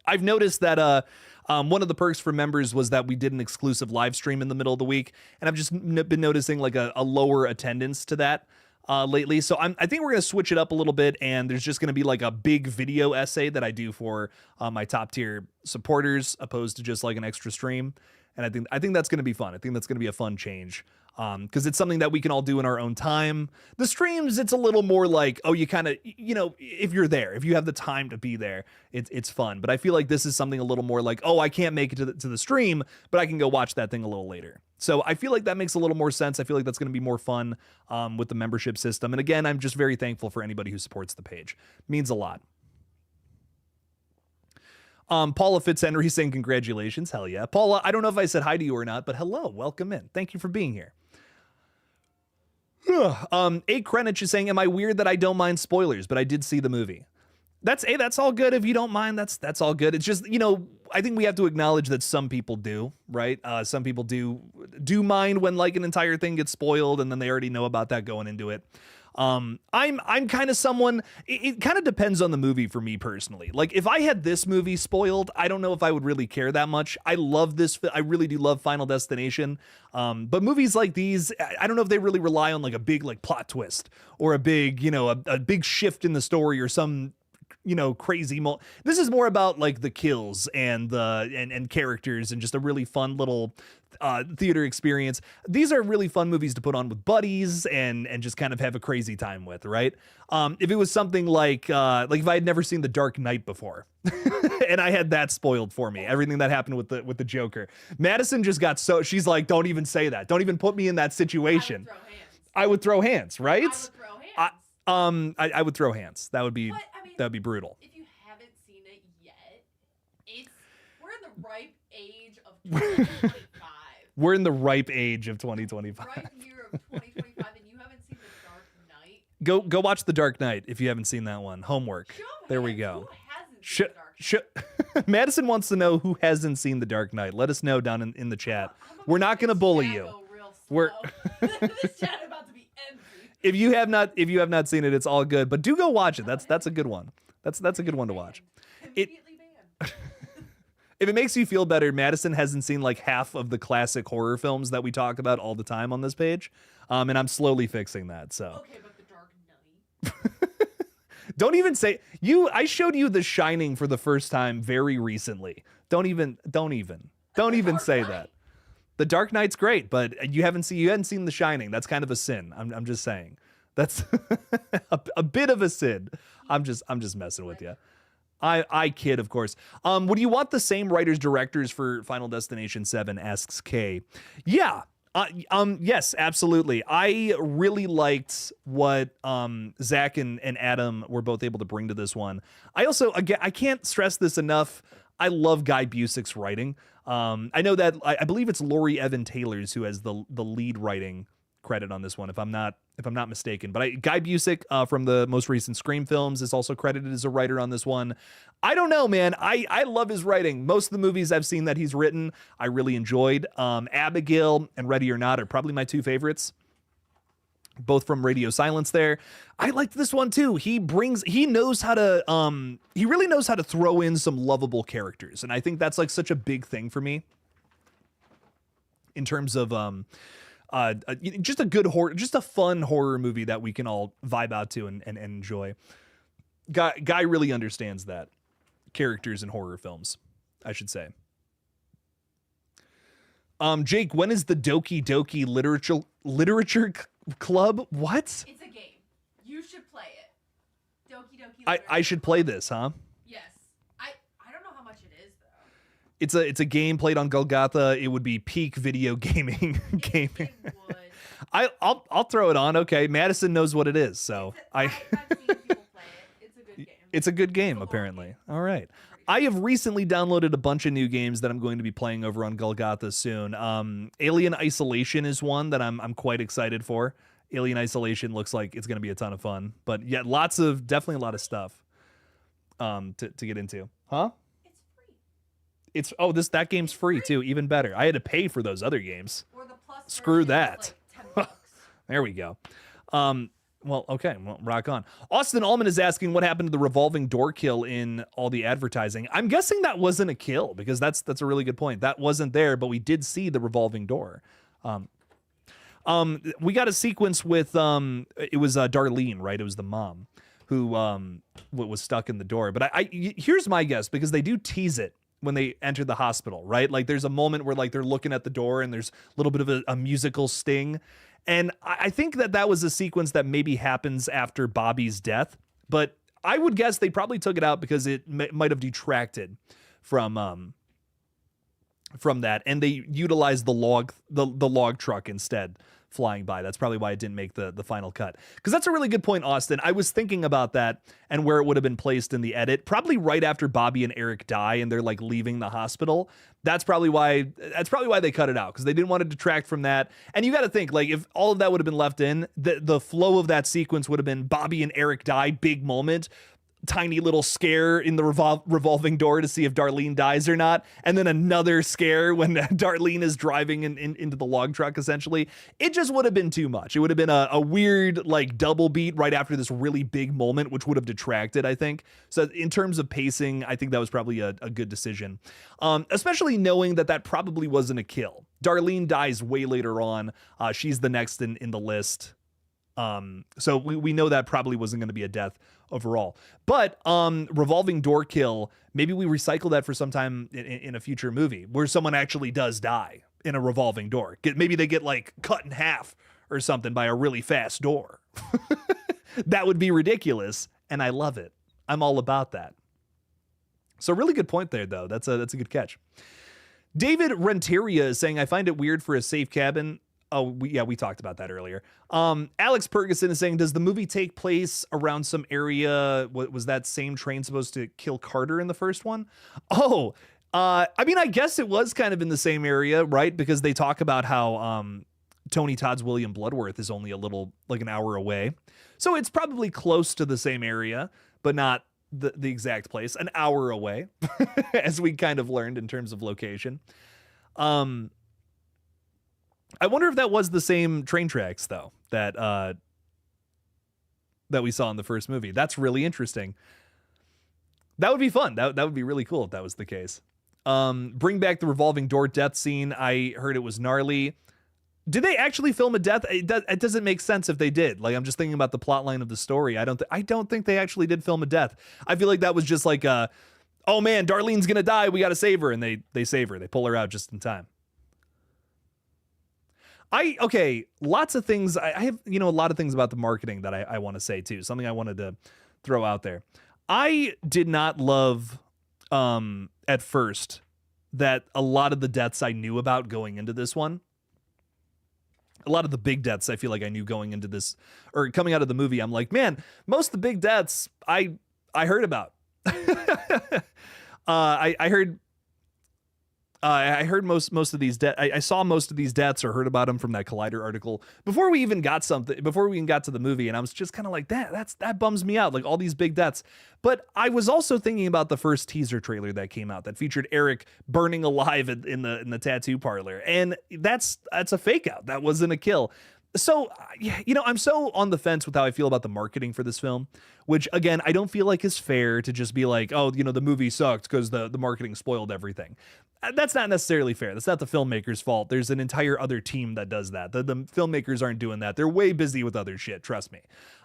I've noticed that one of the perks for members was that we did an exclusive live stream in the middle of the week, and I've just been noticing like a lower attendance to that lately. So I think we're going to switch it up a little bit, and there's just going to be like a big video essay that I do for my top tier supporters, opposed to just like an extra stream. And I think that's going to be fun. I think that's going to be a fun change. Because it's something that we can all do in our own time. The streams, it's a little more like, oh, you kind of, if you're there, if you have the time to be there, it's fun. But I feel like this is something a little more like, oh, I can't make it to the stream, but I can go watch that thing a little later. So I feel like that makes a little more sense. I feel like that's going to be more fun with the membership system. And again, I'm just very thankful for anybody who supports the page. It means a lot. Paula Fitzhenry saying congratulations. Hell yeah. Paula, I don't know if I said hi to you or not, but hello, welcome in. Thank you for being here. A Krenich is saying, am I weird that I don't mind spoilers, but I did see the movie? That's all good. If you don't mind, that's all good. It's just, I think we have to acknowledge that some people do, right? Some people do mind when like an entire thing gets spoiled and then they already know about that going into it. I'm kind of someone, it kind of depends on the movie for me personally. Like if I had this movie spoiled, I don't know if I would really care that much. I love this. I really do love Final Destination. But movies like these, I don't know if they really rely on like a big like plot twist or a big, a big shift in the story or some, crazy. This is more about like the kills and and characters and just a really fun little theater experience. These are really fun movies to put on with buddies and just kind of have a crazy time with, right? If it was something like if I had never seen The Dark Knight before and I had that spoiled for me, everything that happened with the Joker, Madison just got she's like, don't even say that. Don't even put me in that situation. I would throw hands, right? I would throw hands. That would be that would be brutal. If you haven't seen it yet, we're in the ripe age of 2025. We're in the ripe age of 2025. Ripe year of 2025, and you haven't seen The Dark Knight. Go watch The Dark Knight if you haven't seen that one. Homework. There we go. Who hasn't seen The Dark Knight? Madison wants to know who hasn't seen The Dark Knight. Let us know down in the chat. We're not going to bully you. This chat about to be empty. If you have not seen it, it's all good. But do go watch it. That's a good one. That's a good one to watch. If it makes you feel better, Madison hasn't seen like half of the classic horror films that we talk about all the time on this page, and I'm slowly fixing that. So. Okay, but The Dark Knight. Don't even say I showed you The Shining for the first time very recently. Don't even say that. The Dark Knight's great, but you hadn't seen The Shining. That's kind of a sin. I'm just saying. That's a bit of a sin. I'm just messing with you. I kid, of course. Would you want the same writers directors for Final Destination 7? Asks Kay. Yeah. Yes, absolutely. I really liked what Zach and Adam were both able to bring to this one. I also, again, I can't stress this enough. I love Guy Busick's writing. I know that I believe it's Laurie Evan Taylor's who has the lead writing credit on this one, if I'm not mistaken. But Guy Busick from the most recent Scream films is also credited as a writer on this one. I don't know, man. I love his writing. Most of the movies I've seen that he's written, I really enjoyed. Abigail and Ready or Not are probably my two favorites, both from Radio Silence there. I liked this one too. He knows how to, he really knows how to throw in some lovable characters. And I think that's like such a big thing for me in terms of, just a good horror, just a fun horror movie that we can all vibe out to and enjoy. Guy really understands that. Characters in horror films, I should say. Jake, when is the Doki Doki literature club? What? It's a game. You should play it. Doki Doki. I should play this, huh? Yes. I don't know how much it is It's though. a game played on GullGotha. It would be peak video gaming gaming. It would. I'll throw it on. Okay, Madison knows what it is, so I've seen people play it. It's a good game. It's a good game, apparently. All right. I have recently downloaded a bunch of new games that I'm going to be playing over on GullGotha soon. Alien Isolation is one that I'm quite excited for. Alien Isolation looks like it's going to be a ton of fun, but yeah, definitely a lot of stuff to get into. Huh? It's free. That game's free too, even better. I had to pay for those other games. Or the plus Screw version that. is like $10. There we go. Well, okay, well, rock on. Austin Allman is asking what happened to the revolving door kill in all the advertising. I'm guessing that wasn't a kill because that's a really good point. That wasn't there, but we did see the revolving door. We got a sequence with it was Darlene, right? It was the mom who was stuck in the door. But here's my guess, because they do tease it when they enter the hospital, right? Like there's a moment where like they're looking at the door and there's a little bit of a musical sting. And I think that was a sequence that maybe happens after Bobby's death, but I would guess they probably took it out because it might have detracted from that, and they utilized the log truck instead flying by. That's probably why it didn't make the final cut. Because that's a really good point, Austin. I was thinking about that and where it would have been placed in the edit. Probably right after Bobby and Eric die and they're like leaving the hospital. That's probably why they cut it out, because they didn't want to detract from that. And you got to think, like, if all of that would have been left in, the flow of that sequence would have been Bobby and Eric die, big moment, tiny little scare in the revolving door to see if Darlene dies or not, and then another scare when Darlene is driving into the log truck, essentially. It just would have been too much. It would have been a weird, like, double beat right after this really big moment, which would have detracted, I think. So in terms of pacing, I think that was probably a good decision, especially knowing that probably wasn't a kill. Darlene dies way later on. She's the next in the list. So we know that probably wasn't going to be a death overall, but revolving door kill, maybe we recycle that for some time in a future movie where someone actually does die in a revolving door. Maybe they get like cut in half or something by a really fast door. That would be ridiculous, and I love it. I'm all about that. So really good point there, though. That's a good catch. David Renteria is saying, I find it weird for a safe cabin. Oh, we talked about that earlier. Alex Ferguson is saying, does the movie take place around some area? Was that same train supposed to kill Carter in the first one? Oh, I mean, I guess it was kind of in the same area, right? Because they talk about how Tony Todd's William Bloodworth is only like an hour away. So it's probably close to the same area, but not the exact place, an hour away, as we kind of learned in terms of location. I wonder if that was the same train tracks, though, that we saw in the first movie. That's really interesting. That would be fun. That would be really cool if that was the case. Bring back the revolving door death scene. I heard it was gnarly. Did they actually film a death? It doesn't make sense if they did. Like, I'm just thinking about the plot line of the story. I don't think they actually did film a death. I feel like that was just like, oh man, Darlene's gonna die. We got to save her, and they save her. They pull her out just in time. Lots of things. I have, a lot of things about the marketing that I want to say too. Something I wanted to throw out there. I did not love, at first, that a lot of the deaths I knew about going into this one, a lot of the big deaths I feel like I knew going into this, or coming out of the movie, I'm like, man, most of the big deaths I heard about. I heard most of these I saw most of these deaths or heard about them from that Collider article before we even got to the movie, and I was just kind of like, that bums me out, like all these big deaths. But I was also thinking about the first teaser trailer that came out that featured Eric burning alive in the tattoo parlor, and that's a fake out. That wasn't a kill. So, I'm so on the fence with how I feel about the marketing for this film, which, again, I don't feel like is fair to just be like, oh, the movie sucked because the marketing spoiled everything. That's not necessarily fair. That's not the filmmaker's fault. There's an entire other team that does that. The filmmakers aren't doing that. They're way busy with other shit, trust me.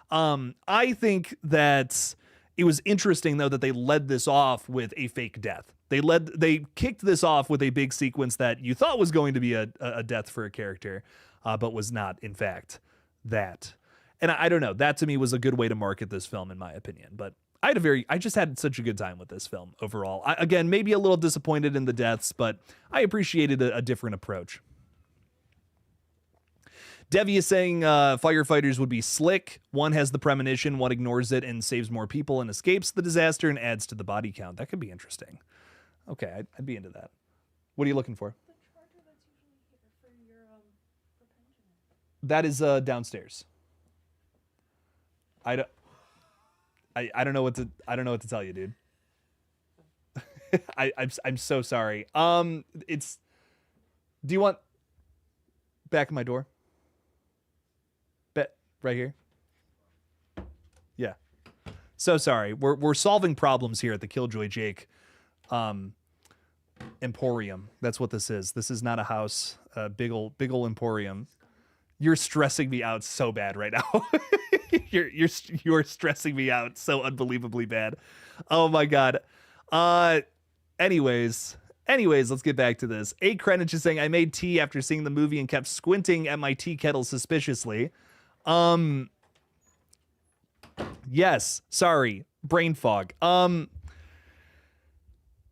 I think that it was interesting, though, that they led this off with a fake death. They kicked this off with a big sequence that you thought was going to be a death for a character, but was not, in fact, that. And I don't know, that to me was a good way to market this film, in my opinion. But I just had such a good time with this film overall. Again, maybe a little disappointed in the deaths, but I appreciated a different approach. Devi is saying firefighters would be slick. One has the premonition, one ignores it and saves more people and escapes the disaster and adds to the body count. That could be interesting. Okay, I'd be into that. What are you looking for? The charger that's usually here for your pension. That is downstairs. I don't know what to tell you, dude. I'm so sorry. Do you want back of my door? Right here. Yeah. So sorry. We're solving problems here at the KillJoy Jake Emporium. That's what this is. This is not a house. Big ol' emporium. You're stressing me out so bad right now. You're stressing me out so unbelievably bad. Oh my god. Anyways, let's get back to this. A Krenich is saying I made tea after seeing the movie and kept squinting at my tea kettle suspiciously. Yes, sorry, brain fog. I'll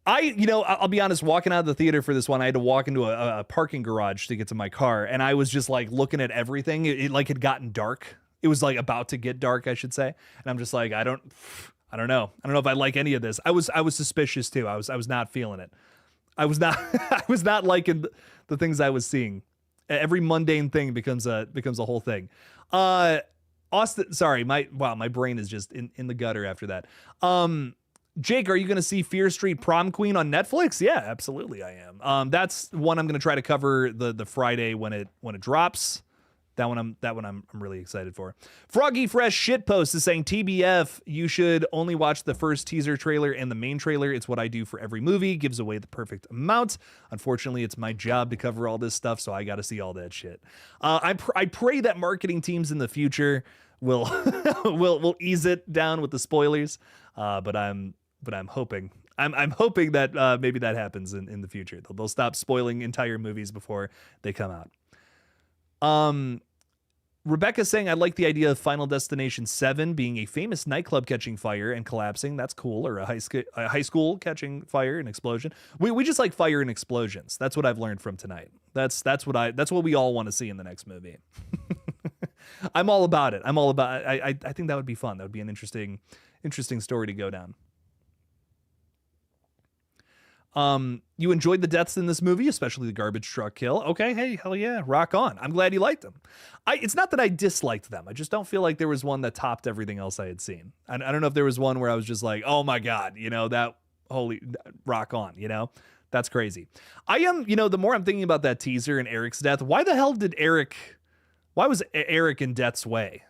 be honest, walking out of the theater for this one, I had to walk into a parking garage to get to my car, and I was just like looking at everything. It like had gotten dark. It was like about to get dark, I should say. And I'm just like, I don't know. I don't know if I like any of this. I was suspicious too. I was not feeling it. I was not liking the things I was seeing. Every mundane thing becomes a whole thing. Austin, sorry, my brain is just in the gutter after that. Jake, are you going to see Fear Street Prom Queen on Netflix? Yeah, absolutely I am. That's one I'm going to try to cover the Friday when it drops. That one I'm really excited for. Froggy Fresh Shitpost is saying TBF, you should only watch the first teaser trailer and the main trailer. It's what I do for every movie. Gives away the perfect amount. Unfortunately, it's my job to cover all this stuff, so I got to see all that shit. I pray that marketing teams in the future will will ease it down with the spoilers. But I'm hoping. I'm hoping that maybe that happens in the future. They'll stop spoiling entire movies before they come out. Rebecca's saying, I like the idea of Final Destination 7 being a famous nightclub catching fire and collapsing. That's cool. Or a high school catching fire and explosion. We just like fire and explosions. That's what I've learned from tonight. That's what we all want to see in the next movie. I'm all about it. I think that would be fun. That would be an interesting story to go down. You enjoyed the deaths in this movie, especially the garbage truck kill. Okay, hey, hell yeah, rock on. I'm glad you liked them. It's not that I disliked them. I just don't feel like there was one that topped everything else I had seen. I don't know if there was one where I was just like, oh my God, that holy rock on, that's crazy. I am, the more I'm thinking about that teaser and Eric's death, why was Eric in death's way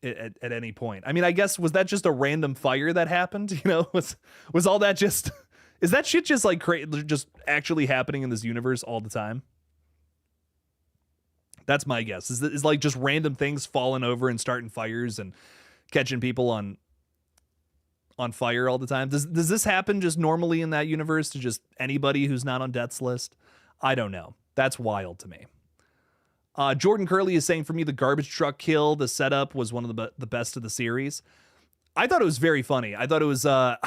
at any point? I mean, I guess, was that just a random fire that happened? Was all that just... Is that shit just like just actually happening in this universe all the time? That's my guess. Is like just random things falling over and starting fires and catching people on fire all the time. Does this happen just normally in that universe to just anybody who's not on death's list? I don't know. That's wild to me. Jordan Curley is saying, for me, the garbage truck kill, the setup was one of the best of the series. I thought it was very funny. I thought it was I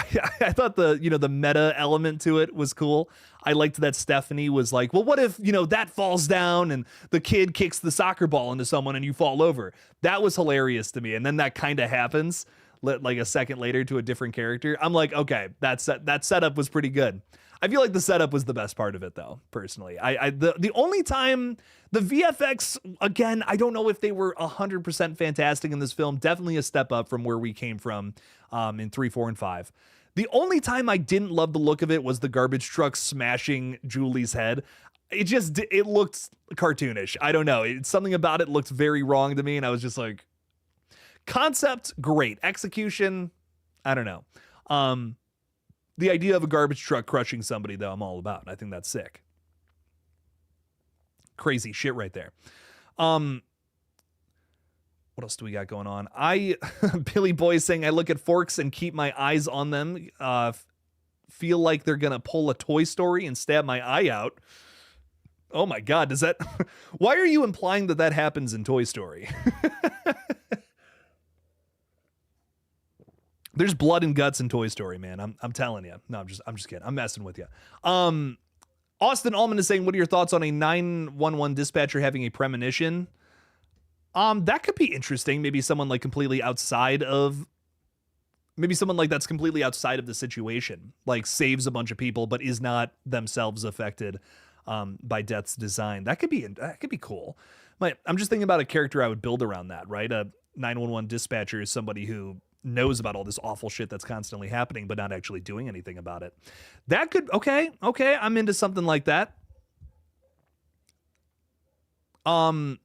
thought the meta element to it was cool. I liked that Stephanie was like, well, what if, that falls down and the kid kicks the soccer ball into someone and you fall over? That was hilarious to me. And then that kind of happens like a second later to a different character. I'm like, okay, that setup was pretty good. I feel like the setup was the best part of it, though, personally. The only time the VFX, again, I don't know if they were 100% fantastic in this film. Definitely a step up from where we came from in 3, 4, and 5. The only time I didn't love the look of it was the garbage truck smashing Julie's head. It looked cartoonish. I don't know. Something about it looked very wrong to me, and I was just like, concept, great. Execution, I don't know. The idea of a garbage truck crushing somebody, though, I'm all about. I think that's sick. Crazy shit right there. What else do we got going on? Billy Boy saying, I look at forks and keep my eyes on them. Feel like they're going to pull a Toy Story and stab my eye out. Oh my God, why are you implying that happens in Toy Story? There's blood and guts in Toy Story, man. I'm telling you. No, I'm just kidding. I'm messing with you. Austin Allman is saying, what are your thoughts on a 911 dispatcher having a premonition? That could be interesting. Maybe someone like completely outside of, maybe someone like that's completely outside of the situation, like saves a bunch of people, but is not themselves affected by death's design. That could be cool. I'm just thinking about a character I would build around that, right? A 911 dispatcher is somebody who knows about all this awful shit that's constantly happening, but not actually doing anything about it. That could, okay, I'm into something like that. Horror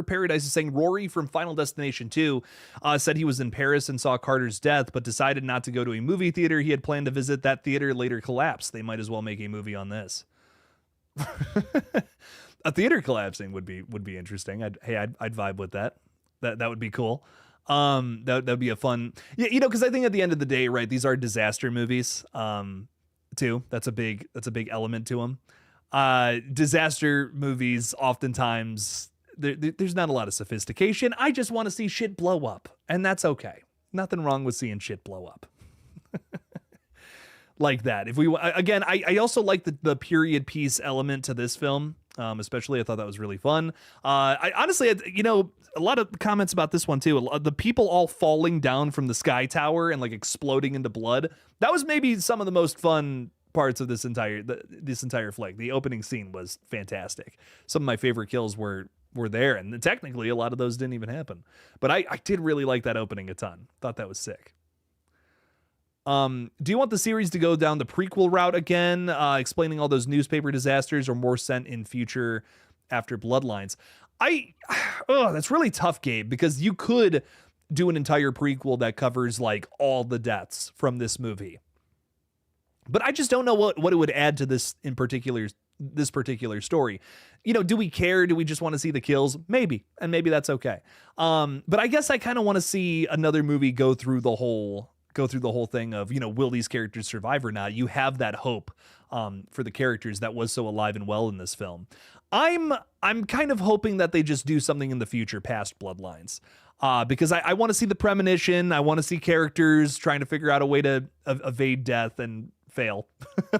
Paradise is saying Rory from Final Destination 2 said he was in Paris and saw Carter's death, but decided not to go to a movie theater he had planned to visit. That theater later collapsed. They might as well make a movie on this. A theater collapsing would be interesting. I'd vibe with that. That would be cool. That'd be a fun, you know, because I think at the end of the day, right, these are disaster movies, too. That's a big element to them. Disaster movies, oftentimes, there's not a lot of sophistication. I just want to see shit blow up, and that's okay. Nothing wrong with seeing shit blow up. Like that. If we, again, I also like the period piece element to this film. Especially, I thought that was really fun. I honestly, you know, a lot of comments about this one too. The people all falling down from the sky tower and like exploding into blood. That was maybe some of the most fun parts of this entire flick. The opening scene was fantastic. Some of my favorite kills were there, and technically a lot of those didn't even happen. But I did really like that opening a ton. Thought that was sick. Do you want the series to go down the prequel route again, explaining all those newspaper disasters, or more sent in future after Bloodlines? That's really tough, Gabe, because you could do an entire prequel that covers like all the deaths from this movie. But I just don't know what it would add to this particular story. You know, do we care? Do we just want to see the kills? Maybe, and maybe that's okay. But I guess I kind of want to see another movie go through the whole thing of, you know, will these characters survive or not? You have that hope for the characters that was so alive and well in this film. I'm kind of hoping that they just do something in the future past Bloodlines, because I want to see the premonition. I want to see characters trying to figure out a way to evade death and fail.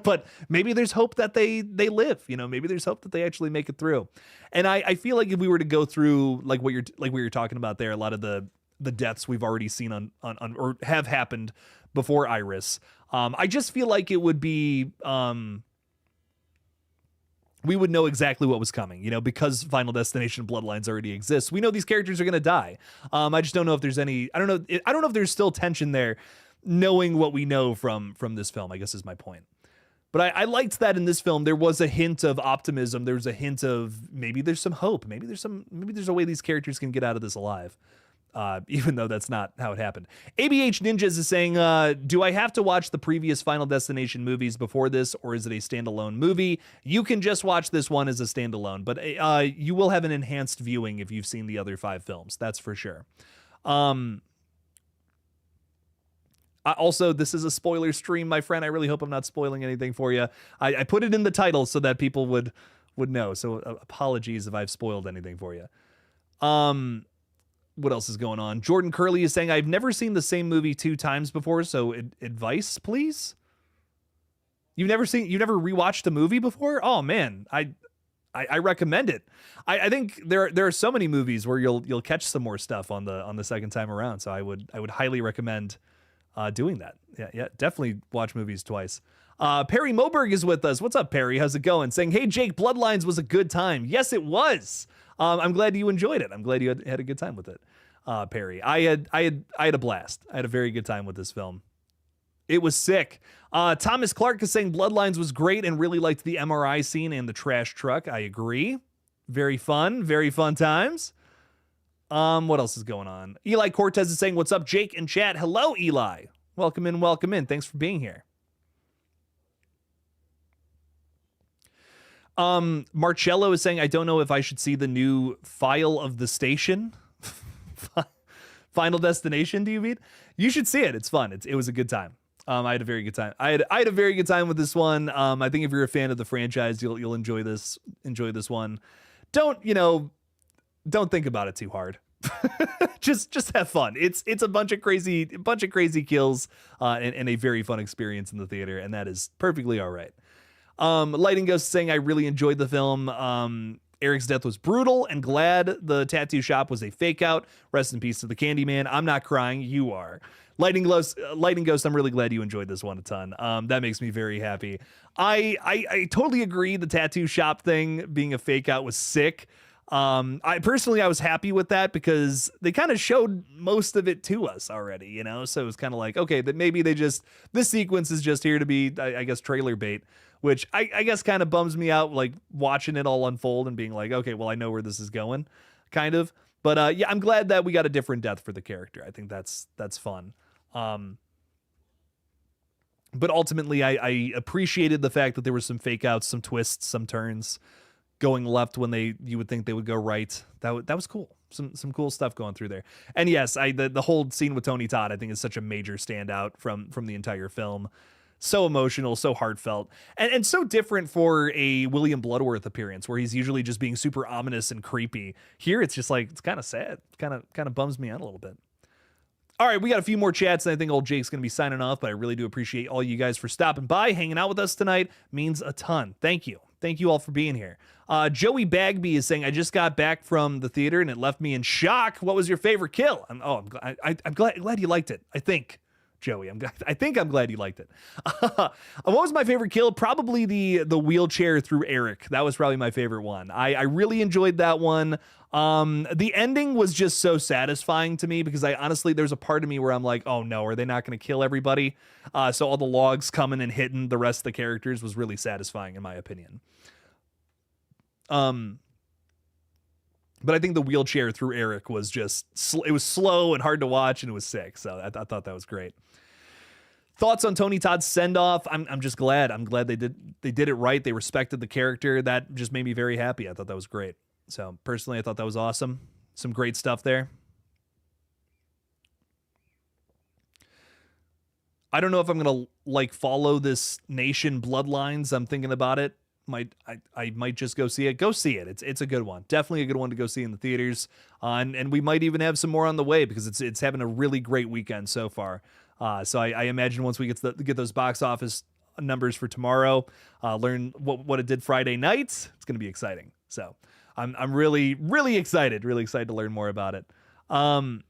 But maybe there's hope that they live, you know, maybe there's hope that they actually make it through. And I feel like if we were to go through like we were talking about there, a lot of the deaths we've already seen on or have happened before Iris. I just feel like it would be, we would know exactly what was coming, you know, because Final Destination Bloodlines already exists. We know these characters are going to die. I just don't know if there's any, I don't know if there's still tension there, knowing what we know from this film, I guess is my point. But I liked that in this film, there was a hint of optimism. There was a hint of maybe there's some hope. Maybe there's a way these characters can get out of this alive. Even though that's not how it happened. ABH Ninjas is saying, do I have to watch the previous Final Destination movies before this, or is it a standalone movie? You can just watch this one as a standalone, but you will have an enhanced viewing if you've seen the other 5 films. That's for sure. Also, this is a spoiler stream, my friend. I really hope I'm not spoiling anything for you. I put it in the title so that people would know. So apologies if I've spoiled anything for you. What else is going on? Jordan Curley is saying, I've never seen the same movie 2 times before, so advice, please? You've never rewatched a movie before? Oh man, I recommend it. I think there are so many movies where you'll catch some more stuff on the second time around. So I would highly recommend doing that. Yeah, definitely watch movies twice. Perry Moberg is with us. What's up, Perry? How's it going? Saying, hey Jake, Bloodlines was a good time. Yes, it was. I'm glad you enjoyed it. I'm glad you had a good time with it, Perry. I had a blast. I had a very good time with this film. It was sick. Thomas Clark is saying Bloodlines was great and really liked the MRI scene and the trash truck. I agree. Very fun times. What else is going on? Eli Cortez is saying, what's up, Jake and chat? Hello, Eli. Welcome in. Thanks for being here. Marcello is saying, I don't know if I should see the new File of the Station. Final Destination, do you mean? You should see it. It's fun. It was a good time. I had a very good time. I had a very good time with this one. I think if you're a fan of the franchise, you'll enjoy this one. Don't think about it too hard. just have fun. It's a bunch of crazy kills, and a very fun experience in the theater, and that is perfectly all right. Lighting Ghost saying, I really enjoyed the film. Eric's death was brutal and glad the tattoo shop was a fake out. Rest in peace to the Candyman. I'm not crying. You are. Lighting Ghost, I'm really glad you enjoyed this one a ton. That makes me very happy. I totally agree. The tattoo shop thing being a fake out was sick. I was happy with that because they kind of showed most of it to us already, you know? So it was kind of like, okay, that maybe this sequence is just here to be, I guess, trailer bait, which I guess kind of bums me out, like watching it all unfold and being like, okay, well, I know where this is going, kind of. But yeah, I'm glad that we got a different death for the character. I think that's fun. But ultimately, I appreciated the fact that there were some fake outs, some twists, some turns going left when you would think they would go right. That was cool. Some cool stuff going through there. And yes, the whole scene with Tony Todd, I think, is such a major standout from the entire film. So emotional, so heartfelt, and so different for a William Bloodworth appearance, where he's usually just being super ominous and creepy. Here, it's just like, it's kind of sad. Kind of bums me out a little bit. All right, we got a few more chats, and I think old Jake's going to be signing off, but I really do appreciate all you guys for stopping by, hanging out with us tonight. Means a ton. Thank you. Thank you all for being here. Joey Bagby is saying, I just got back from the theater, and it left me in shock. What was your favorite kill? I'm glad you liked it, I think. Joey, I think I'm glad you liked it. What was my favorite kill? Probably the wheelchair through Eric. That was probably my favorite one. I really enjoyed that one. The ending was just so satisfying to me because there's a part of me where I'm like, oh no, are they not going to kill everybody? So all the logs coming and hitting the rest of the characters was really satisfying in my opinion. But I think the wheelchair through Eric was just, it was slow and hard to watch, and it was sick. So I thought that was great. Thoughts on Tony Todd's send-off? I'm just glad. I'm glad they did it right. They respected the character. That just made me very happy. I thought that was great. So personally, I thought that was awesome. Some great stuff there. I don't know if I'm going to follow this Nation Bloodlines. I'm thinking about it. I might just go see it. Go see it. It's a good one. Definitely a good one to go see in the theaters. And we might even have some more on the way because it's having a really great weekend so far. So I imagine once we get those box office numbers for tomorrow, learn what it did Friday night, it's going to be exciting. So I'm really, really excited. Really excited to learn more about it. What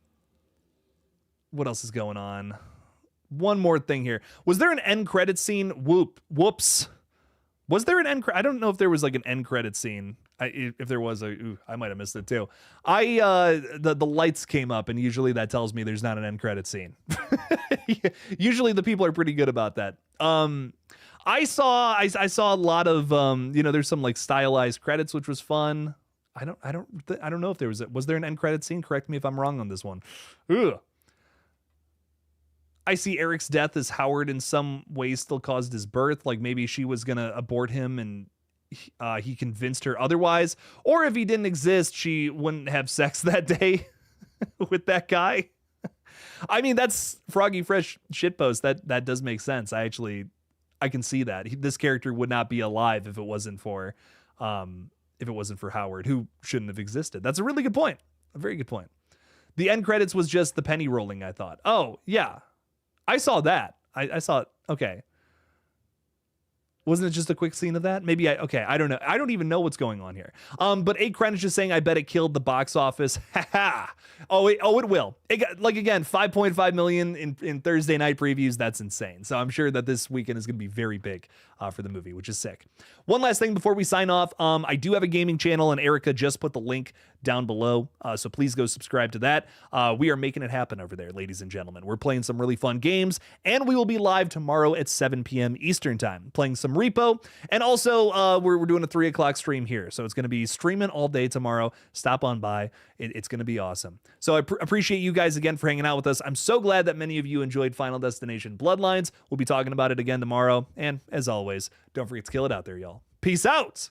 else is going on? One more thing here. Was there an end credit scene? Whoops. Was there an end? I don't know if there was like an end credit scene. If there was, I might have missed it too. The lights came up, and usually that tells me there's not an end credit scene. Usually the people are pretty good about that. I saw a lot of there's some like stylized credits, which was fun. I don't know if there was there an end credit scene? Correct me if I'm wrong on this one. Ugh. I see Eric's death as Howard in some ways still caused his birth. Like maybe she was going to abort him and he convinced her otherwise. Or if he didn't exist, she wouldn't have sex that day with that guy. I mean, that's Froggy Fresh shitpost. That does make sense. I can see that. This character would not be alive if it wasn't for Howard, who shouldn't have existed. That's a really good point. A very good point. The end credits was just the penny rolling, I thought. Oh, yeah. I saw that. I saw it. Okay. Wasn't it just a quick scene of that? Maybe I don't know. I don't even know what's going on here. But A Krennic is saying, I bet it killed the box office. Oh, it will. It got, like, again, 5.5 million in Thursday night previews. That's insane. So I'm sure that this weekend is going to be very big for the movie, which is sick. One last thing before we sign off. I do have a gaming channel, and Erica just put the link down below. So please go subscribe to that. We are making it happen over there, ladies and gentlemen. We're playing some really fun games, and we will be live tomorrow at 7 p.m. Eastern time, playing some Repo. And also, we're doing a 3 o'clock stream here. So it's going to be streaming all day tomorrow. Stop on by. It's going to be awesome. So I appreciate you guys again for hanging out with us. I'm so glad that many of you enjoyed Final Destination Bloodlines. We'll be talking about it again tomorrow. And as always, don't forget to kill it out there, y'all. Peace out.